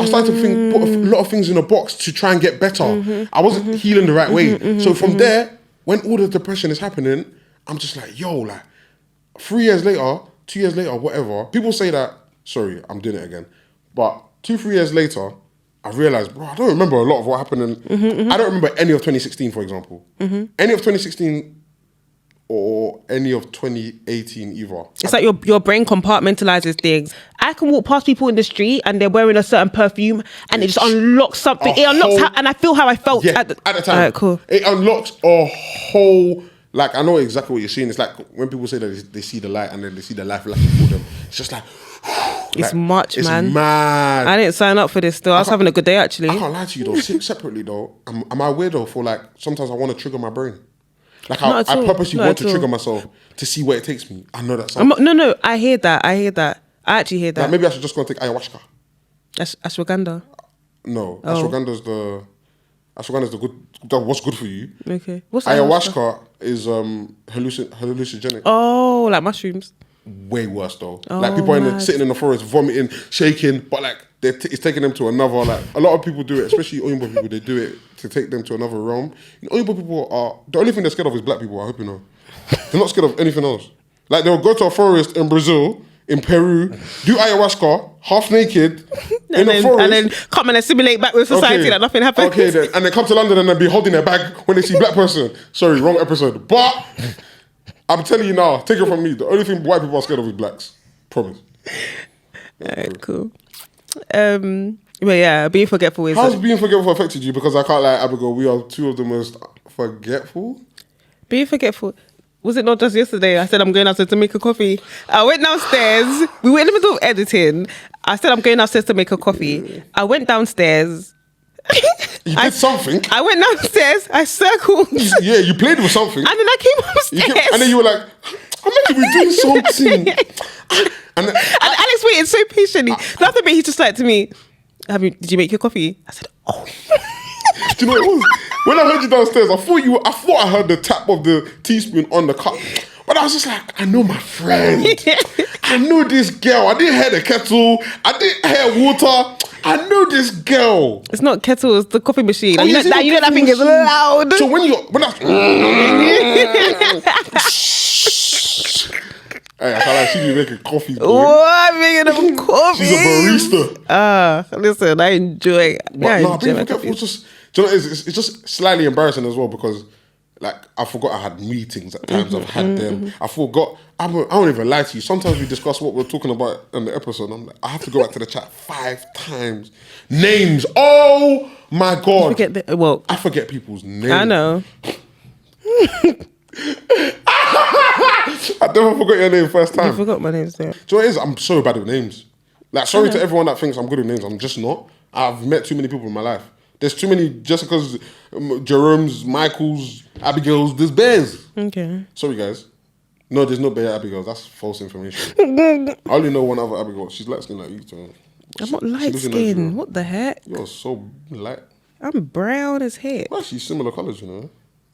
I started to put a lot of things in a box to try and get better. I wasn't healing the right way. So from there, when all the depression is happening, I'm just like, yo, like 3 years later, 2 years later, whatever. People say that, sorry, I'm doing it again. But 2-3 years later, I realized, bro, I don't remember a lot of what happened. I don't remember any of 2016, for example. Any of 2016 or any of 2018 either. It's like your brain compartmentalizes things. I can walk past people in the street and they're wearing a certain perfume and it just unlocks something. It unlocks and I feel how I felt at the time. All right, cool. It unlocks a whole, like, I know exactly what you're saying. It's like when people say that they see the light and then they see the life flashing for them. It's just like, it's much, it's man. Mad. I didn't sign up for this though. I was having a good day actually. I can't lie to you though. Separately though, am I weird though for like, sometimes I want to trigger my brain. Like I purposely want to trigger myself to see where it takes me. I know that sounds... No, I hear that. I actually hear that. Like maybe I should just go and take ayahuasca. Ashwagandha? No, ashwagandha's the good, what's good for you. Okay. What's ayahuasca? Is hallucinogenic. Oh, like mushrooms. Way worse though. Like people are sitting in the forest, vomiting, shaking, but like it's taking them to another. Like a lot of people do it, especially Oyinbo people. They do it to take them to another realm. You know, Oyinbo people are the only thing they're scared of is black people. I hope you know. They're not scared of anything else. Like they'll go to a forest in Brazil, in Peru, do ayahuasca, half naked in the forest, and then come and assimilate back with society like nothing happened. Okay, then and then come to London and then be holding their bag when they see black person. Sorry, wrong episode. But I'm telling you now, take it from me. The only thing white people are scared of is blacks. Promise. Alright, cool. But yeah, being forgetful is... How's being forgetful affected you? Because I can't lie, Abigail, we are two of the most forgetful. Being forgetful... Was it not just yesterday? I said I'm going upstairs to make a coffee. I went downstairs. We were in the middle of editing. I said I'm going upstairs to make a coffee. I went downstairs. You did something. I went downstairs. I circled. Yeah, you played with something. And then I came upstairs. And then you were like, I'm meant to be doing something. and Alex waited so patiently. The other bit, he just like to me, did you make your coffee? I said, oh. Do you know what it was? When I heard you downstairs, I thought I heard the tap of the teaspoon on the cup. But I was just like, I know my friend. I know this girl. I didn't hear the kettle. I didn't hear water. I know this girl. It's not kettle, it's the coffee machine. You know that thing is loud. So when hey, I can't like see you making coffee. Boy. What? I'm making a coffee? She's a barista. Listen, I enjoy it. Being forgetful is just, do you know, it's just slightly embarrassing as well because like I forgot I had meetings at times. I've had them. I forgot. I won't even lie to you. Sometimes we discuss what we're talking about in the episode. I'm like, I have to go back to the chat 5 times. Names. Oh my God. I forget people's names. I know. I never forgot your name first time. You forgot my name, sir. Do you know what it is? I'm so bad with names. Like, sorry to everyone that thinks I'm good with names. I'm just not. I've met too many people in my life. There's too many Jessicas, Jerome's, Michael's, Abigail's. There's bears. Okay. Sorry, guys. No, there's no bear Abigail. That's false information. I only know one other Abigail. She's light skinned like you, too. I'm not light skinned. What the heck? You're so light. I'm brown as heck. Well, she's similar colours, you know.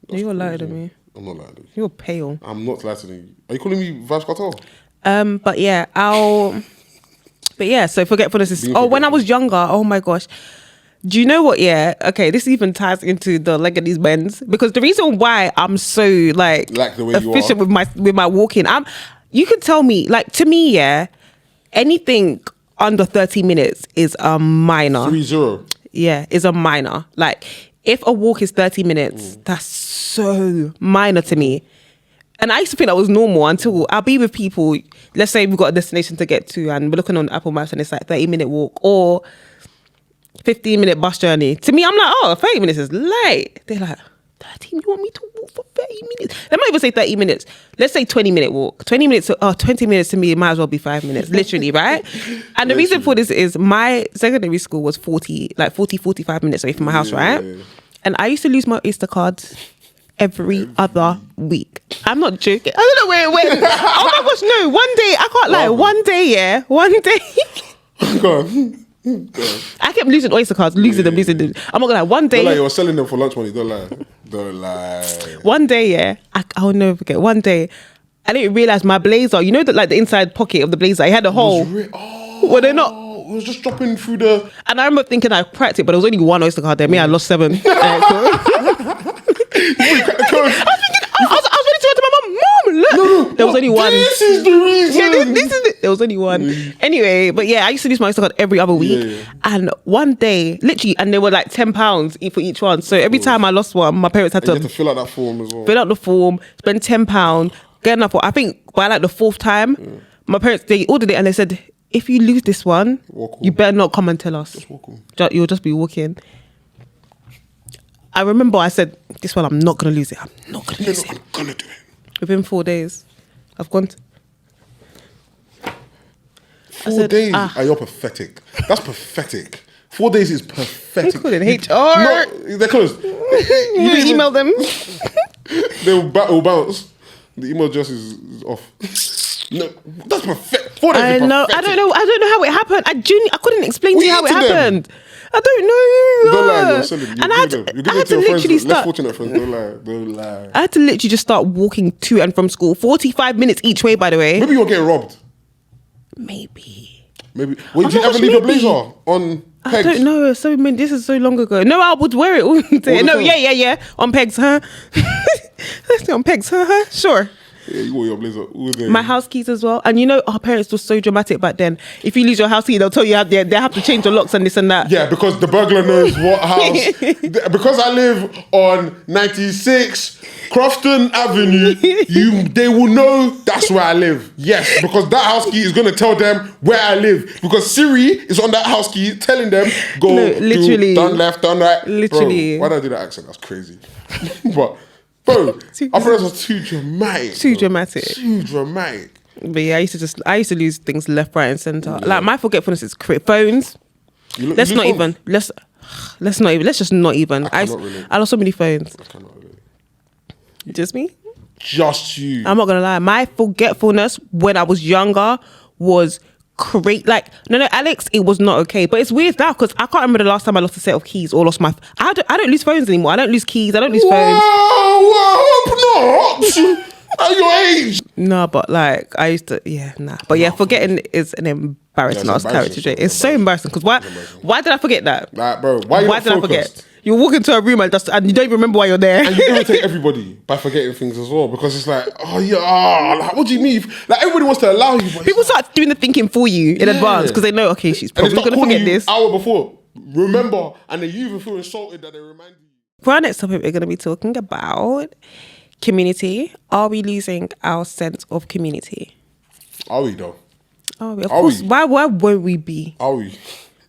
You're lighter than me. I'm not lighter than you. You're pale. I'm not lighter than you. Are you calling me Vibes Cartel? But yeah, so forgetfulness is... when I was younger, oh my gosh. Do you know what, yeah? Okay, this even ties into the leg of these bends. Because the reason why I'm so, like the way efficient with my walking, you can tell me, like, to me, yeah, anything under 30 minutes is a minor. 3-0. Yeah, is a minor. Like, if a walk is 30 minutes, that's so minor to me. And I used to think that was normal until I'll be with people. Let's say we've got a destination to get to and we're looking on Apple Maps and it's like 30-minute walk or 15-minute bus journey. To me, I'm like, 30 minutes is late. They're like, 30? You want me to walk for 30 minutes? They might even say 30 minutes. Let's say 20-minute walk. 20 minutes to me, it might as well be 5 minutes, literally, right? And the reason for this is my secondary school was 45 minutes away from my house, right? And I used to lose my Oyster cards every other week. I'm not joking. I don't know where it went. Oh my gosh, no. One day, I can't lie. One day. Go on. I kept losing Oyster cards, losing them. I'm not gonna lie. One day, don't lie, you were selling them for lunch money. Don't lie. One day, I'll never forget. One day, I didn't realize my blazer, you know, that like the inside pocket of the blazer, it had a hole. Were they not? It was just dropping through the. And I remember thinking I cracked it, but there was only one Oyster card there. Me, I lost 7. I was ready to go to my mum, look. There was only one. This is the reason. Yeah, this is it. There was only one. Anyway, but yeah, I used to lose my Oyster card every other week. Yeah. And one day, literally, and they were like £10 for each one. So every time I lost one, my parents had You had to to fill out that form as well. fill out the form, spend £10, get enough. I think by like the 4th time, my parents, they ordered it and they said, if you lose this one, you better not come and tell us. Just walk home. You'll just be walking. I remember I said, this one, I'm not going to lose it. I'm not going to lose it. I'm gonna do it. Within 4 days, I've gone to... 4 days? You're pathetic. That's pathetic. 4 days is pathetic. They call it HR. No, they're closed. You email them. They'll bounce. The email address is off. No, that's perfect. 4 days I is know. pathetic. I don't know how it happened. I couldn't explain to you how it eat to them? happened. I don't know. Don't lie, you're selling. And I had to your literally friends, less start. fortunate friends. Don't lie. I had to literally just start walking to and from school. 45 minutes each way, by the way. Maybe you're getting robbed. Maybe. Wait, Oh did you my ever gosh, leave a maybe. blazer on pegs? I don't know. This is so long ago. No, I would wear it all day. the No, time? yeah. On pegs, huh? On pegs, huh? Sure. Yeah, you wore your blazer all day. My house keys as well. And you know, our parents were so dramatic back then. If you lose your house key, they'll tell you they have to change the locks and this and that. Yeah, because the burglar knows what house. Because I live on 96 Crofton Avenue, they will know that's where I live. Yes, because that house key is going to tell them where I live. Because Siri is on that house key telling them, go, literally. turn left, turn right. Literally. Bro, why did I do that accent? That's crazy. But, bro, our parents are too dramatic. Too dramatic. Too dramatic. But yeah, I used to lose things left, right, and center. Like my forgetfulness is phones. Let's just not even. I cannot relate. lost so many phones. I cannot relate. Just me? Just you. I'm not gonna lie. My forgetfulness when I was younger was great. Like no, Alex, it was not okay. But it's weird now because I can't remember the last time I lost a set of keys or lost my. I don't lose phones anymore. I don't lose keys. I don't lose phones. Whoa, hope not. At your age. No, but like I used to, nah. But yeah, forgetting is an embarrassing Yeah, it's character trait. embarrassing. It's so embarrassing because why did I forget that? Like, bro, why you not did I focused? forget? You walk into a room and you don't even remember why you're there. And you irritate everybody by forgetting things as well because it's like, like, what do you mean? Like, everybody wants to allow you. But People start doing the thinking for you in advance because they know, okay, she's and probably going to forget this. hour before. Remember, and then you even feel insulted that they remind you. For our next topic, we're going to be talking about community. Are we losing our sense of community? Are we though? Are we? Of course. we? Why won't we be? Are we?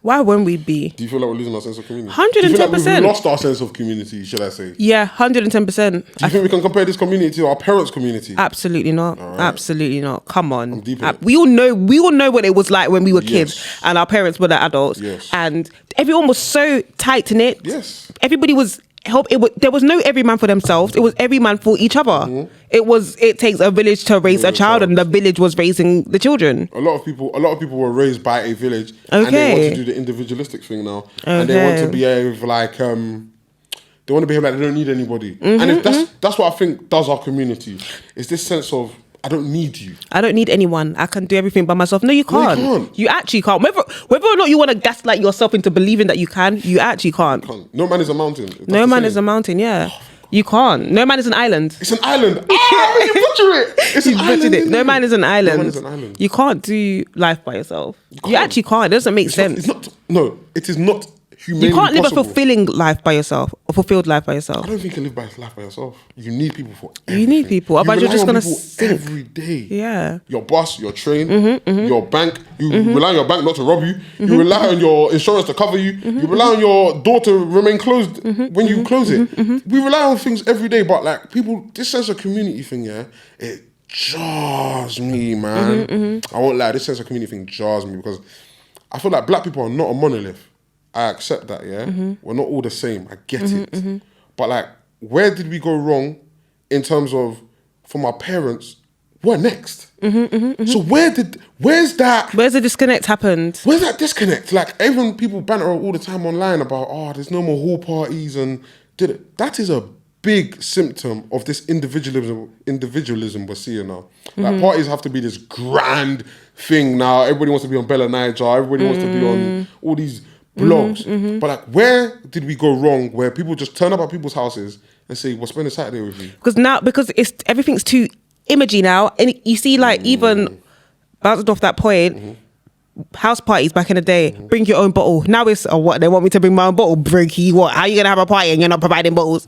Why won't we be? Do you feel like we're losing our sense of community? 110%. Do you feel like we've lost our sense of community, should I say? Yeah, 110%. Do you think we can compare this community to our parents' community? Absolutely not. Right. Absolutely not. Come on. deep in it. We all know what it was like when we were kids and our parents were the adults. Yes. And everyone was so tight knit. Yes. Everybody was there was no every man for themselves. It was every man for each other. Mm-hmm. It takes a village to raise a child, and the village was raising the children. A lot of people were raised by a village, and they want to do the individualistic thing now, and they want to behave like they want to behave like they don't need anybody. And if that's what I think does our community. Is this sense of I don't need you. I don't need anyone. I can do everything by myself. No, you can't. No, you can't. You actually can't. Whether or not you want to gaslight yourself into believing that you can, you actually can't. No man is a mountain. No man is a mountain, yeah. You can't. No man is an island. It's an island. You butcher it. It's an island. It. No man is an island. No man is an island. You can't do life by yourself. You actually can't. It doesn't make sense. It is not humanely You can't live possible. a fulfilling life by yourself, a fulfilled life by yourself. I don't think you can live life by yourself. You need people for everything. You need people, otherwise you're just rely gonna on people sink. every day. Yeah. Your boss, your train, your bank. You rely on your bank not to rob you. You rely on your insurance to cover you. You rely on your door to remain closed when you close it. We rely on things every day, but like people, this sense of community thing, it jars me, man. I won't lie, this sense of community thing jars me because I feel like black people are not a monolith. I accept that, we're not all the same. I get it, but like, where did we go wrong in terms of from our parents? What next? So where's the disconnect happened? Where's that disconnect? Like even people banter all the time online about there's no more hall parties and that is a big symptom of this individualism we're seeing now. Like parties have to be this grand thing now. Everybody wants to be on Bella Niger. Everybody wants to be on all these blogs. But like, where did we go wrong? Where people just turn up at people's houses and say, "We'll spend a Saturday with you." Because everything's too imagey now, and you see, like, even bouncing off that point. House parties back in the day, bring your own bottle. Now it's what they want me to bring my own bottle. Brokey, what? How are you gonna have a party and you're not providing bottles?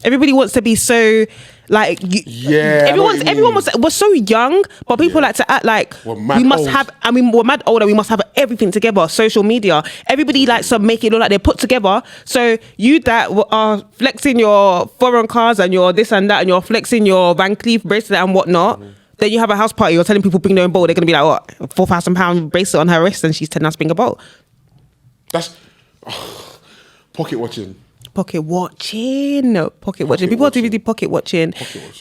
Everybody wants to be so like everyone was so young, but people like to act like we must old. have. I mean, we're mad older. We must have everything together. Social media, everybody likes to make it look like they're put together. So you that are flexing your foreign cars and your this and that, and you're flexing your Van Cleef bracelet and whatnot. Then you have a house party, you're telling people bring their own bowl, they're going to be like, what, £4,000 bracelet on her wrist and she's telling us bring a bowl. That's pocket watching. Pocket watching. People are too busy pocket watching.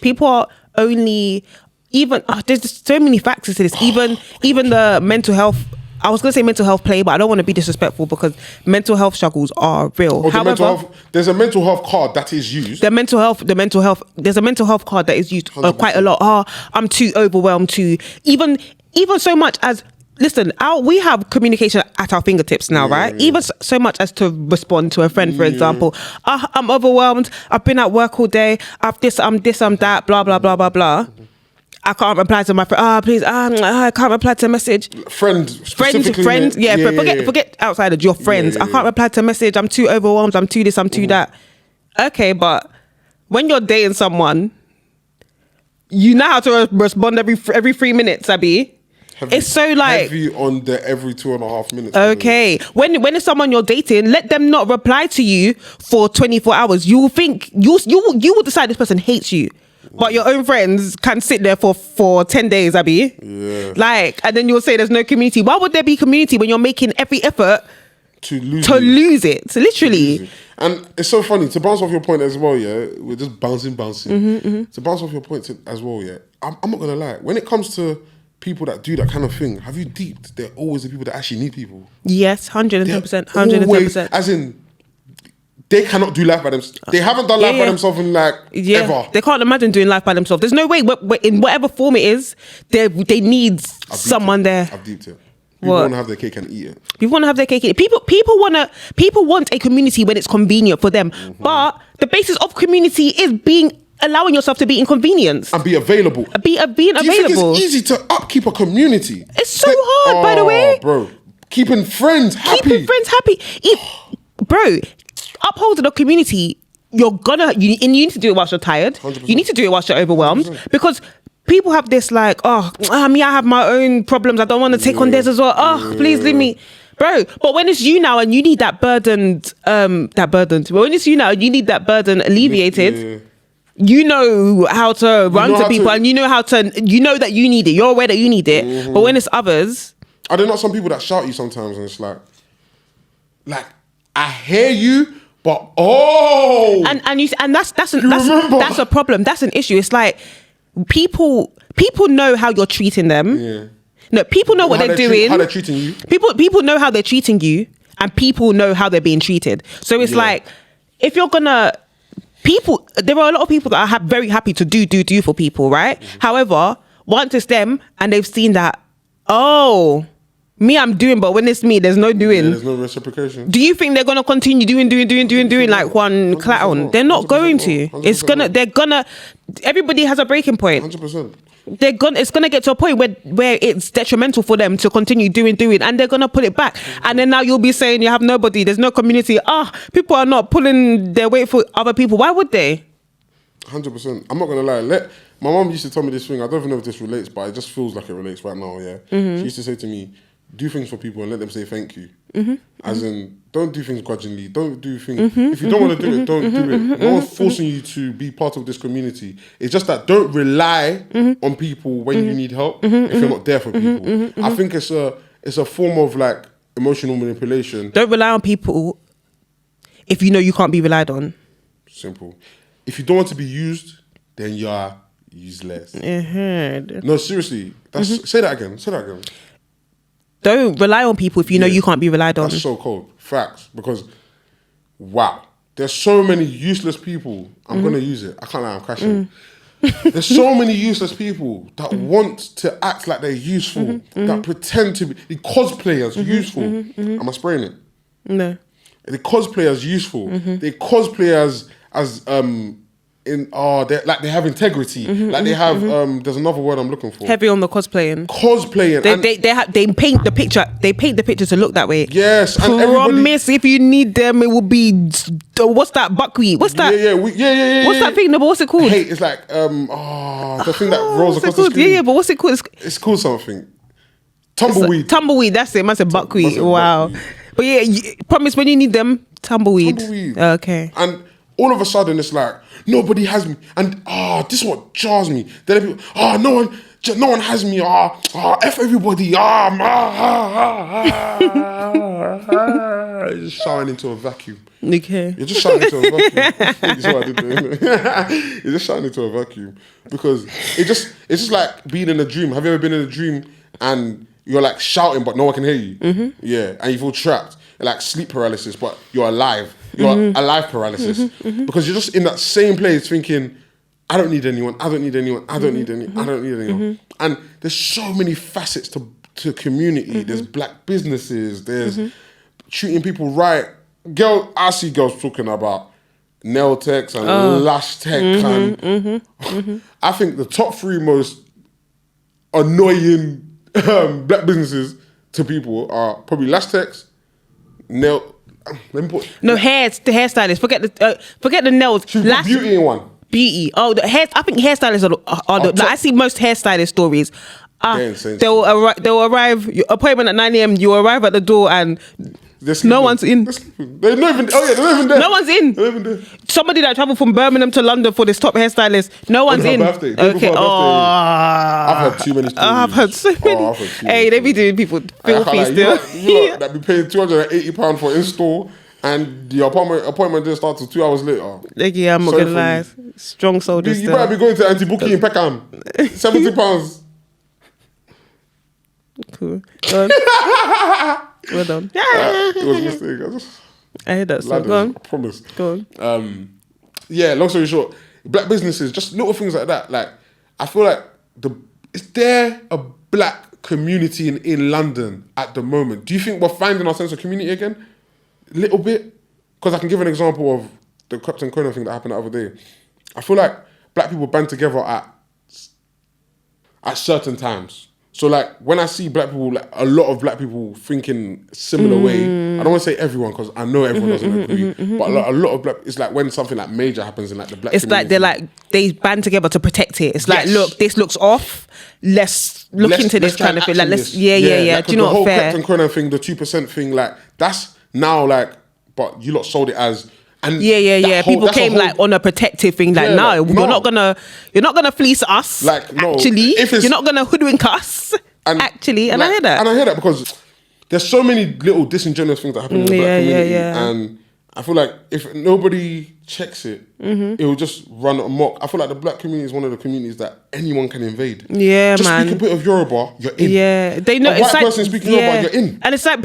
People are only, there's so many factors to this. Even the mental health, I was going to say mental health play, but I don't want to be disrespectful because mental health struggles are real. However, there's a mental health card that is used. There's a mental health card that is used quite a lot. I'm too overwhelmed to even so much as, listen, we have communication at our fingertips now, right? Yeah. Even so much as to respond to a friend, for example. I'm overwhelmed. I've been at work all day. I'm that, blah, blah, blah, blah, blah. I can't reply to my friend. Please, I can't reply to a message. Friends. Yeah. Forget outsiders. Your friends. I can't reply to a message. I'm too overwhelmed. I'm too this. I'm too that. Okay, but when you're dating someone, you know how to respond every 3 minutes, Abby. It's so like heavy on the every 2.5 minutes. Okay, when it's someone you're dating, let them not reply to you for 24 hours. You will think you will decide this person hates you. But your own friends can sit there for 10 days, Abby. Yeah. Like, and then you'll say there's no community. Why would there be community when you're making every effort to lose it? So literally. And it's so funny, to bounce off your point as well, yeah? We're just bouncing. To bounce off your point as well, yeah? I'm not going to lie. When it comes to people that do that kind of thing, have you deeped? They're always the people that actually need people. Yes, 110%. 110%. As in, they cannot do life by themselves. They haven't done life by themselves in ever. They can't imagine doing life by themselves. There's no way, in whatever form it is, they need someone there. I've deeped it. People want to have their cake and eat it. People want to have their cake and eat it. People want a community when it's convenient for them. But the basis of community is allowing yourself to be inconvenienced. And be available. Being available. Do you think it's easy to upkeep a community? It's so hard, by the way. Bro, keeping friends happy. Bro, upholding a community, you need to do it whilst you're tired. 100%. You need to do it whilst you're overwhelmed. 100%. Because people have this like, me, I have my own problems. I don't want to take on theirs as well. Please leave me. Bro, but when it's you now and you need that when it's you now and you need that burden alleviated, you know how to run to people and you know that you need it. You're aware that you need it. But when it's others. Are there not some people that shout you sometimes and it's like, I hear you, but and that's a problem. That's an issue. It's like people know how you're treating them. Yeah. No, people know what they're doing. How they're treating you. People know how they're treating you, and people know how they're being treated. So it's like, if you're gonna there are a lot of people that are very happy to do for people, right? However, once it's them and they've seen that, me, I'm doing, but when it's me, there's no doing. Yeah, there's no reciprocation. Do you think they're gonna continue doing like one clown? They're not going to. Everybody has a breaking point. 100%. It's gonna get to a point where it's detrimental for them to continue doing, and they're gonna pull it back. And then now you'll be saying you have nobody, there's no community. People are not pulling their weight for other people. Why would they? 100%. I'm not gonna lie. My mom used to tell me this thing. I don't even know if this relates, but it just feels like it relates right now. Yeah. She used to say to me, do things for people and let them say thank you. As in, don't do things grudgingly. Don't do things. If you don't want to do it, don't do it. No one's forcing you to be part of this community. It's just that don't rely on people when you need help if you're not there for people. I think it's a form of like emotional manipulation. Don't rely on people if you know you can't be relied on. Simple. If you don't want to be used, then you are useless. No, seriously. Say that again. Don't rely on people if you know you can't be relied on. That's so cold. Facts. Because, wow. there's so many useless people. I'm gonna use it. I can't lie, I'm crashing. There's so many useless people that want to act like they're useful, that pretend to be. The cosplay as useful. Am I spraying it? No. They cosplay as useful. They cosplay as they have integrity. Like they have there's another word I'm looking for. Heavy on the cosplaying. They paint the picture. They paint the picture to look that way. Yes, and promise if you need them, it will be. What's that buckwheat? What's that? Yeah. What's that thing? No, but what's it called? Hey, it's like the thing that rolls across the screen. Yeah, but what's it called? It's called something. Tumbleweed. Tumbleweed. That's it. Man said buckwheat. Wow. Buckwheat. But yeah, promise when you need them, tumbleweed. Okay. And all of a sudden, it's like nobody has me, and this is what jars me. Then people, no one has me. F everybody. You're just shouting into a vacuum. Okay. You're just shouting into a vacuum. That's what I did there. You're just shouting into a vacuum because it's just like being in a dream. Have you ever been in a dream and you're like shouting but no one can hear you? Yeah, and you feel trapped. Like sleep paralysis, but you're alive. You're alive paralysis because you're just in that same place thinking, I don't need anyone. I don't need anyone. I don't need any. I don't need anyone. And there's so many facets to community. There's black businesses. There's treating people right. I see girls talking about nail techs and lash tech. I think the top 3 most annoying black businesses to people are probably lash techs, the hairstylist. Forget the nails. Beauty in one. Beauty. Oh, the hair. I think hairstylists are the. Like, I see most hairstylist stories. They'll arrive. Your appointment at 9 a.m. You arrive at the door and no one's in. They're not even. They're not even there. No one's in. They're not even there. Somebody that travelled from Birmingham to London for this top hairstylist. No one's in. Birthday. Okay. I've heard too many stories. I've heard so many. Hey, they be doing people filthy still. You lot that be paying £280 for install, and the appointment didn't start till 2 hours later. Yeah, I'm not gonna lie. Strong soldiers. You better be going to Anti-Bookie in Peckham. £70. Cool. Well done. It was a mistake. I heard that song. Go on. I promise. Go on. Yeah, long story short, black businesses, just little things like that. Like, I feel like is there a black community in London at the moment? Do you think we're finding our sense of community again? A little bit? Because I can give an example of the Captain Conan thing that happened the other day. I feel like black people band together at certain times. So like when I see black people, like a lot of black people thinking similar way, I don't want to say everyone because I know everyone doesn't agree, but a lot of black, it's like when something like major happens in like the black community. Like they band together to protect it. It's like, look, this looks off. Let's look into this kind of thing. Like let's, yeah. Like, do you know what? Fair. The whole Captain Conan thing, the 2% thing, like that's now like, but you lot sold it as. And people came like on a protective thing. Like, no, you're not gonna fleece us. Like, no, actually, you're not gonna hoodwink us. And I hear that. And I hear that because there's so many little disingenuous things that happen in the black community. And I feel like if nobody checks it, it will just run amok. I feel like the black community is one of the communities that anyone can invade. Yeah, just man. Speak a bit of Yoruba, you're in. Yeah, they know. A white person speaking Yoruba, you're in. And it's like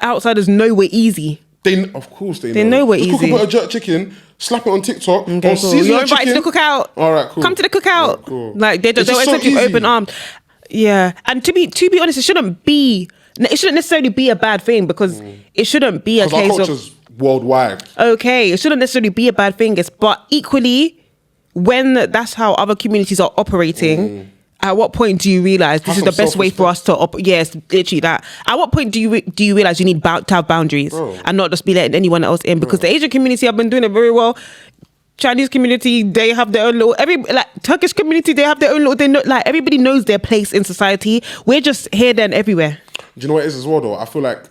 outsiders know we're easy. Of course they know. They know we're easy. Just cook a bit of jerk chicken, slap it on TikTok, okay, or cool. season You're the chicken. invited to the cookout. All right, cool. Come to the cookout. Right, cool. Like they don't accept you open arms. Yeah, and to be honest, it shouldn't necessarily be a bad thing because it shouldn't be a case our culture's worldwide. Okay, it shouldn't necessarily be a bad thing. But equally, when that's how other communities are operating. At what point do you realize this is the best way for us to yes, literally that. At what point do you realize you need to have boundaries and not just be letting anyone else in? Because the Asian community have been doing it very well. Chinese community, they have their own little. Turkish community, they have their own little. They know, like everybody knows their place in society. We're just here, there, and everywhere. Do you know what it is as well? Though I feel like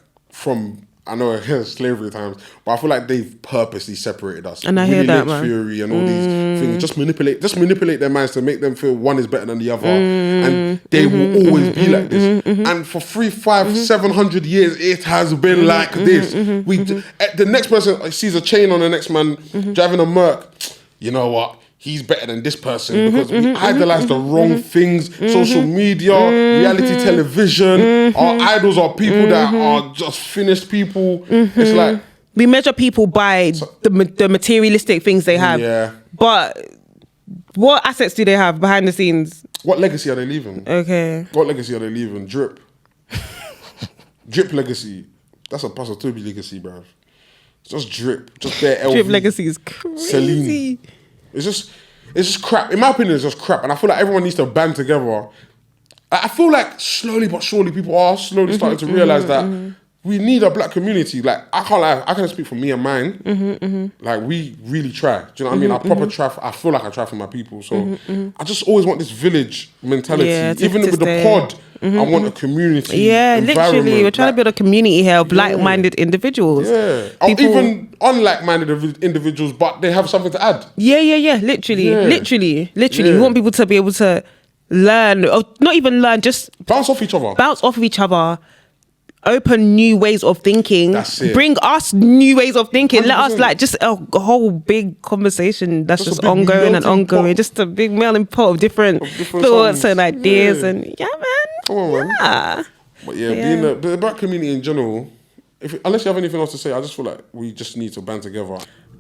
I know slavery times, but I feel like they've purposely separated us. And I hear that, man. Fury and all these things. Just manipulate their minds to make them feel one is better than the other, and they will always be like this. And for 300, 500, 700 years, it has been like this. The next person sees a chain on the next man driving a Merc. You know what? He's better than this person because we idolize the wrong things. Social media, reality television. Our idols are people that are just finished people. It's like We measure people by the materialistic things they have. Yeah. But what assets do they have behind the scenes? What legacy are they leaving? Okay. What legacy are they leaving? Drip. Drip legacy. That's a Pastor Toby legacy, bruv. Just drip. Just their LV. Drip legacy is crazy. Celine. It's just crap. In my opinion, it's just crap. And I feel like everyone needs to band together. I feel like slowly but surely people are slowly starting to realize that we need a black community. Like, I can't lie, I can speak for me and mine. Like, we really try. Do you know what I mean? I proper try. I feel like I try for my people. So I just always want this village mentality. Even with the pod, I want a community. Yeah, literally. We're trying to build a community here of like-minded individuals. Yeah. People, even unlike-minded individuals, but they have something to add. Yeah. Literally. We want people to be able to learn, or not even learn, just bounce off each other. Open new ways of thinking. That's it. Bring us new ways of thinking. 100%. Let us like just a whole big conversation that's just a big ongoing and melting ongoing. pot. Just a big melting pot of different thoughts songs. and ideas. Yeah. And yeah, man. Come on, man. Yeah. But being the black community in general, unless you have anything else to say, I just feel like we just need to band together.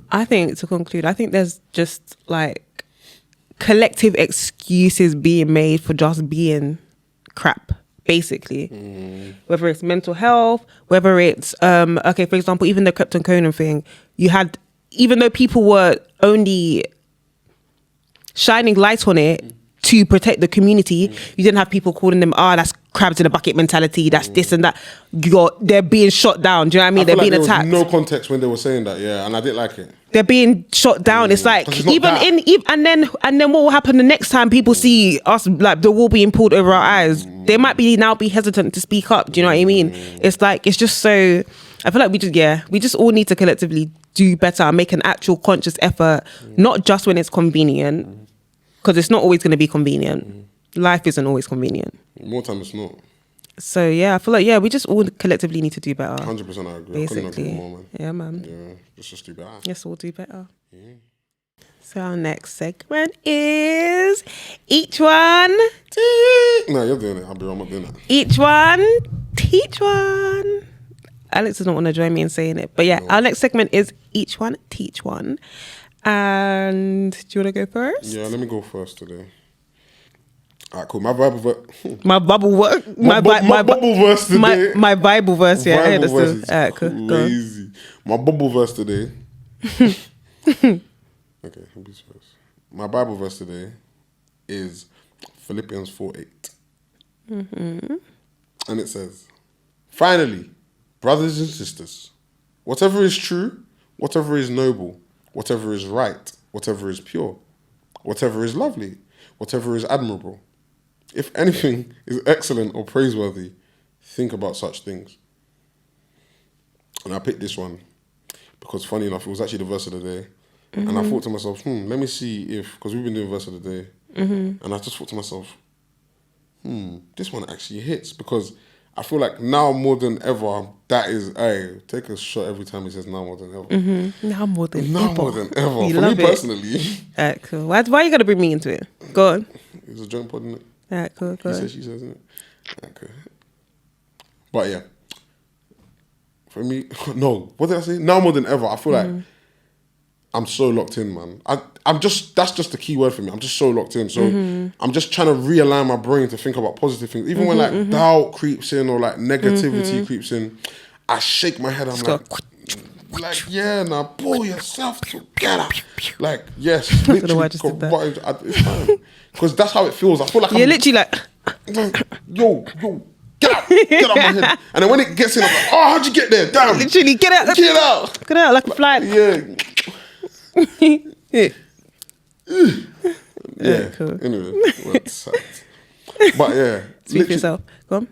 I think, to conclude, I think there's just like collective excuses being made for just being crap, basically. Whether it's mental health, whether it's okay, for example, even the Krypton Conan thing, you had, even though people were only shining light on it to protect the community, you didn't have people calling them, that's crabs in a bucket mentality, that's this and that. They're being shot down. Do you know what I mean? They're feel like being there attacked. was no context when they were saying that, and I didn't like it. They're being shot down. It's like, 'Cause it's not even that. and then what will happen the next time people see us, like the wall being pulled over our eyes? They might be hesitant to speak up. Do you know what I mean? It's like, it's just so, I feel like we just all need to collectively do better and make an actual conscious effort, not just when it's convenient, because it's not always going to be convenient. Life isn't always convenient. More time it's not. So yeah, I feel like we just all collectively need to do better. 100% I agree. I couldn't agree Basically, more, man. yeah, man. Yeah, let's just do better. Yes, we'll do better. So our next segment is each one. No, you're doing it. I'm not doing that. Each one, teach one. Alex doesn't want to join me in saying it, but yeah, our next segment is each one, teach one. And do you want to go first? Yeah, let me go first today. Alright, cool. My Bible verse. My bubble work. My bubble verse today. My Bible verse. Yeah, I Bible verse understood. is All right, cool. Go on. crazy. My bubble verse today. Okay, who's first? My Bible verse today is Philippians 4:8. And it says, "Finally, brothers and sisters, whatever is true, whatever is noble, whatever is right, whatever is pure, whatever is lovely, whatever is admirable, if anything is excellent or praiseworthy, think about such things." And I picked this one because, funny enough, it was actually the verse of the day. And I thought to myself, let me see if, because we've been doing verse of the day, and I just thought to myself, this one actually hits, because I feel like now more than ever, that is, take a shot every time he says now more than ever. Now more than Now ever. more than ever. You For love me it. personally, All right, cool. Why are you going to bring me into it? Go on. it's a joint pod, isn't it? All right, cool. Go He on. says, she says, isn't it? Okay. But yeah, for me, no, what did I say? Now more than ever, I feel like I'm so locked in, man. That's just the key word for me. I'm just so locked in. So I'm just trying to realign my brain to think about positive things. Even when like doubt creeps in or like negativity creeps in, I shake my head. I'm like, yeah, now pull yourself together. Like, yes, I don't know why I just did that. It's fine. Because that's how it feels. I feel like You're literally like, yo, get out my head. And then when it gets in, I'm like, oh, how'd you get there? Damn. literally, get out. Get out. Get out like a fly. Yeah. Yeah. Cool. Anyway, what's that? But yeah, Speak for yourself. Go on.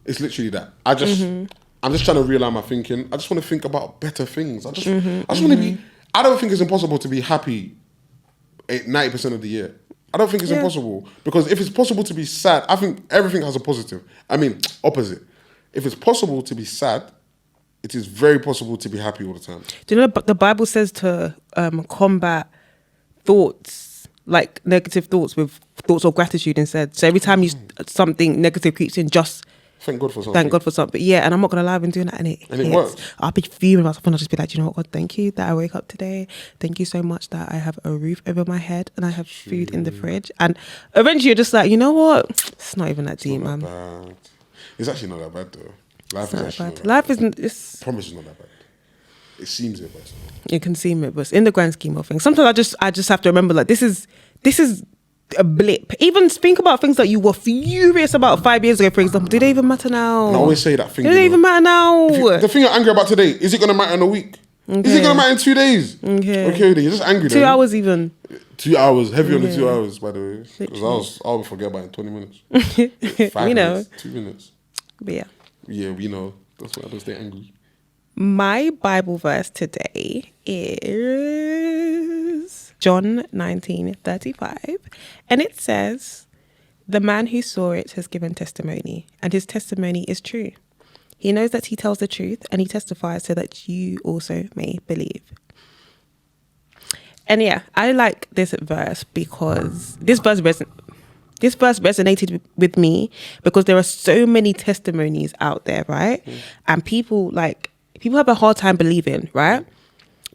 it's literally that. I'm just trying to realign my thinking. I just want to think about better things. I just want to be. I don't think it's impossible to be happy 90% of the year. I don't think it's impossible, because if it's possible to be sad, I think everything has a positive. I mean, opposite. If it's possible to be sad, it is very possible to be happy all the time. Do you know the Bible says to combat thoughts, like negative thoughts, with thoughts of gratitude instead? So every time something negative creeps in, just Thank God for something. Thank God for something. Yeah, and I'm not gonna lie, I've been doing that, and it works. I'll be fuming myself, and I'll just be like, you know what, God, thank you that I wake up today. Thank you so much that I have a roof over my head and I have food in the fridge. And eventually, you're just like, you know what? It's not even that deep, man. Bad. It's actually not that bad though. Life is actually not that Life bad. isn't. It's, I promise it's not that bad. It seems it, but it's not. you can seem it, but in the grand scheme of things, sometimes I just have to remember, like, this is a blip. Even think about things that you were furious about 5 years ago, for example. Do they even matter now? And I always say that thing. Do they even matter now? The thing you're angry about today, is it going to matter in a week? Okay. Is it going to matter in 2 days? Okay. Okay, then you're just angry. 2 hours even. 2 hours, heavy on the 2 hours, by the way. Because I'll forget about it in 20 minutes. 5 You know. minutes, 2 minutes. But yeah. Yeah, we know. That's why I don't stay angry. My Bible verse today is John 19:35, and it says, "The man who saw it has given testimony, and his testimony is true. He knows that he tells the truth, and he testifies so that you also may believe." And yeah, I like this verse because this verse resonated with me because there are so many testimonies out there, right? And people have a hard time believing, right?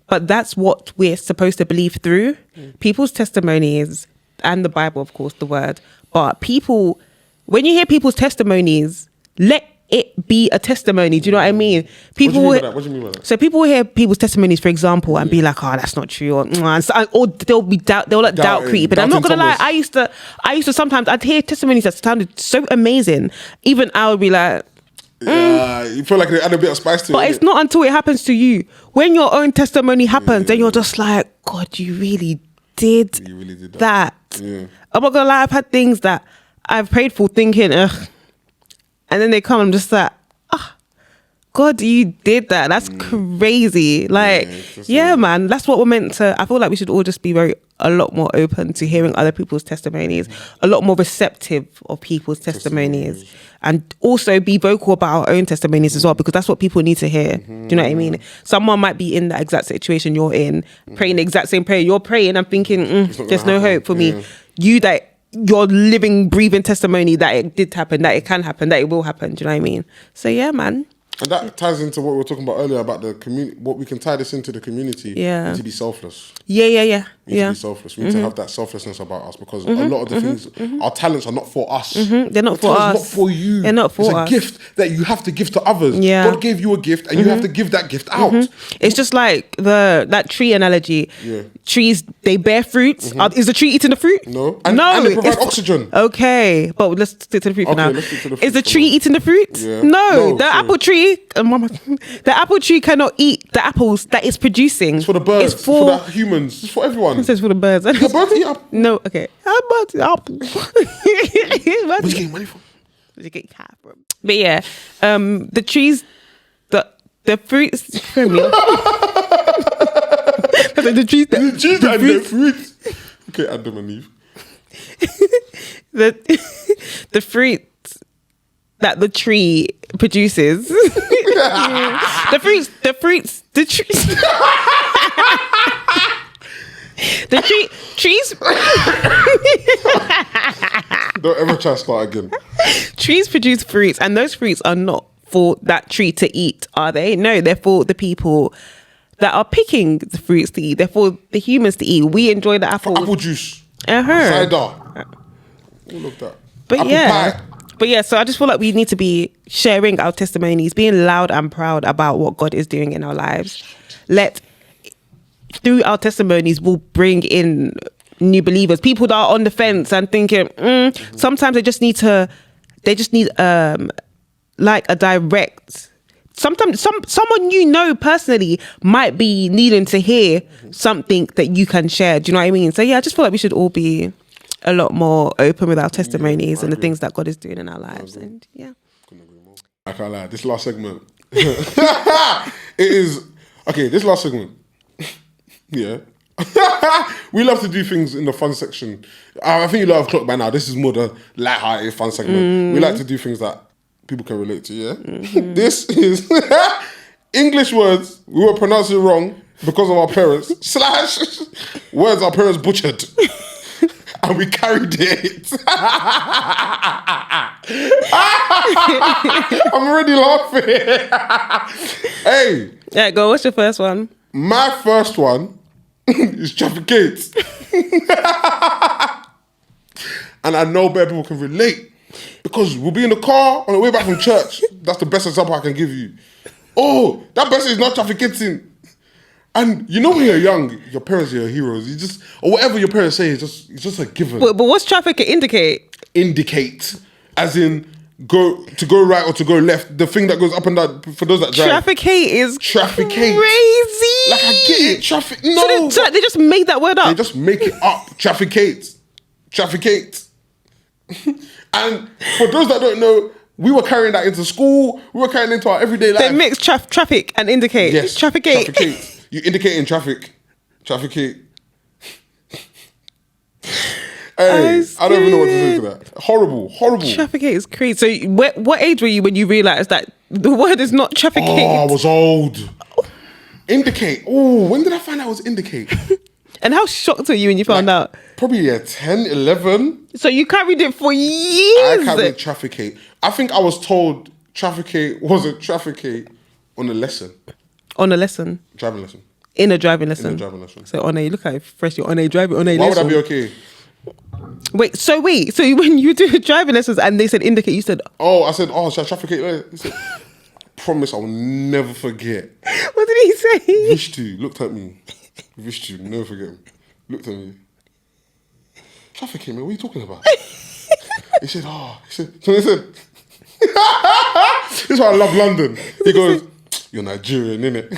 But that's what we're supposed to believe through. People's testimonies and the Bible, of course, the word. But people, when you hear people's testimonies, let it be a testimony. Do you know what I mean? People. What do you mean by that? So people will hear people's testimonies, for example, and be like, "Oh, that's not true," or they'll let doubt creep. And I'm not gonna lie, I used to sometimes I'd hear testimonies that sounded so amazing. Even I would be like, you feel like they add a bit of spice to it. but it's not until it happens to you. When your own testimony happens, then you're just like, God, you really did that. Yeah. I'm not gonna lie, I've had things that I've prayed for thinking, ugh. And then they come, I'm just like, God, you did that. That's crazy. Like, man, that's what we're meant to. I feel like we should all just be a lot more open to hearing other people's testimonies, a lot more receptive of people's testimonies, and also be vocal about our own testimonies as well, because that's what people need to hear. Do you know what I mean? Someone might be in that exact situation you're in, praying the exact same prayer you're praying. I'm thinking, there's no hope for me. Your living, breathing testimony that it did happen, that it can happen, that it will happen. Do you know what I mean? So yeah, man. And that ties into what we were talking about earlier about the community. What we can tie this into the community. Yeah. We need to be selfless. Yeah. We need to be selfless. We need to have that selflessness about us, because a lot of the things, our talents are not for us. They're not for us. Not for you. They're not for us. It's a gift that you have to give to others. Yeah. God gave you a gift, and you have to give that gift out. It's just like that tree analogy. Yeah. Trees, they bear fruits. Is the tree eating the fruit? No. And they provide oxygen. Okay, but let's stick to the fruit for now. Let's stick to the fruit Is the for tree now. eating the fruit? Yeah. No, the apple tree. The apple tree cannot eat the apples that it's producing. It's for the birds. It's for the humans. It's for everyone. It says for the birds. The birds eat apples. No, okay. How about the apple? Where's you getting money from? But yeah, the trees, the fruits. The trees and the fruits. Okay, Adam and Eve. the fruit that the tree produces. The trees. Trees. Don't ever try to start again. Trees produce fruits, and those fruits are not for that tree to eat, are they? No, they're for the people that are picking the fruits to eat. They're for the humans to eat. We enjoy the apples. Apple juice. Cider. All of that. But Apple yeah. pie. But yeah, so I just feel like we need to be sharing our testimonies, being loud and proud about what God is doing in our lives. Through our testimonies, we'll bring in new believers, people that are on the fence and thinking, sometimes they just need like a direct. Sometimes someone you know personally might be needing to hear something that you can share. Do you know what I mean? So yeah, I just feel like we should all be a lot more open with our testimonies and the things that God is doing in our lives. And yeah. I can't lie. This last segment. It is okay, this last segment. Yeah. We love to do things in the fun section. I think you lot have clocked by now. This is more the light-hearted fun segment. We like to do things that people can relate to, yeah? This is English words we were pronouncing wrong because of our parents / words our parents butchered. And we carried it. I'm already laughing. Hey. Yeah, go. What's your first one? My first one is traffic gates. And I know better people can relate. Because we'll be in the car on the way back from church. That's the best example I can give you. Oh, that person is not traffic gating. And you know when you're young, your parents are your heroes. You just, or whatever your parents say, it's just a given. But what's traffic indicate? Indicate, as in go right or to go left. The thing that goes up and down for those that drive. Traffic hate is traffic crazy. Hate. Like I get it, traffic. No, so they just made that word up. They just make it up. Traffic hate. And for those that don't know, we were carrying that into school. We were carrying it into our everyday life. They mix traffic and indicate. Yes, Traffic hate. You indicate in traffic. Traffic hate. Hey, I don't even know what to say to that. Horrible. Traffic hate is crazy. So what age were you when you realised that the word is not traffic hate? Oh, I was old. Indicate. Oh, when did I find out it was indicate? And how shocked were you when you found out? Probably 10, 11. So you carried it for years. I carried traffic hate. I think I was told traffic hate wasn't traffic hate on a lesson. On a lesson? Driving lesson. In a driving lesson? In a driving lesson. So on a, look how fresh you're on a driving, on a Why lesson. would that be okay? Wait, so when you do driving lessons and they said indicate, you said... Oh, I said, should I traffic hate? He said, promise I will never forget. What did he say? Vishtu looked at me. Vishtu, never forget him. Looked at me. Trafficking, man, what are you talking about? He said, so he said, this is why I love London. He goes, you're Nigerian, innit?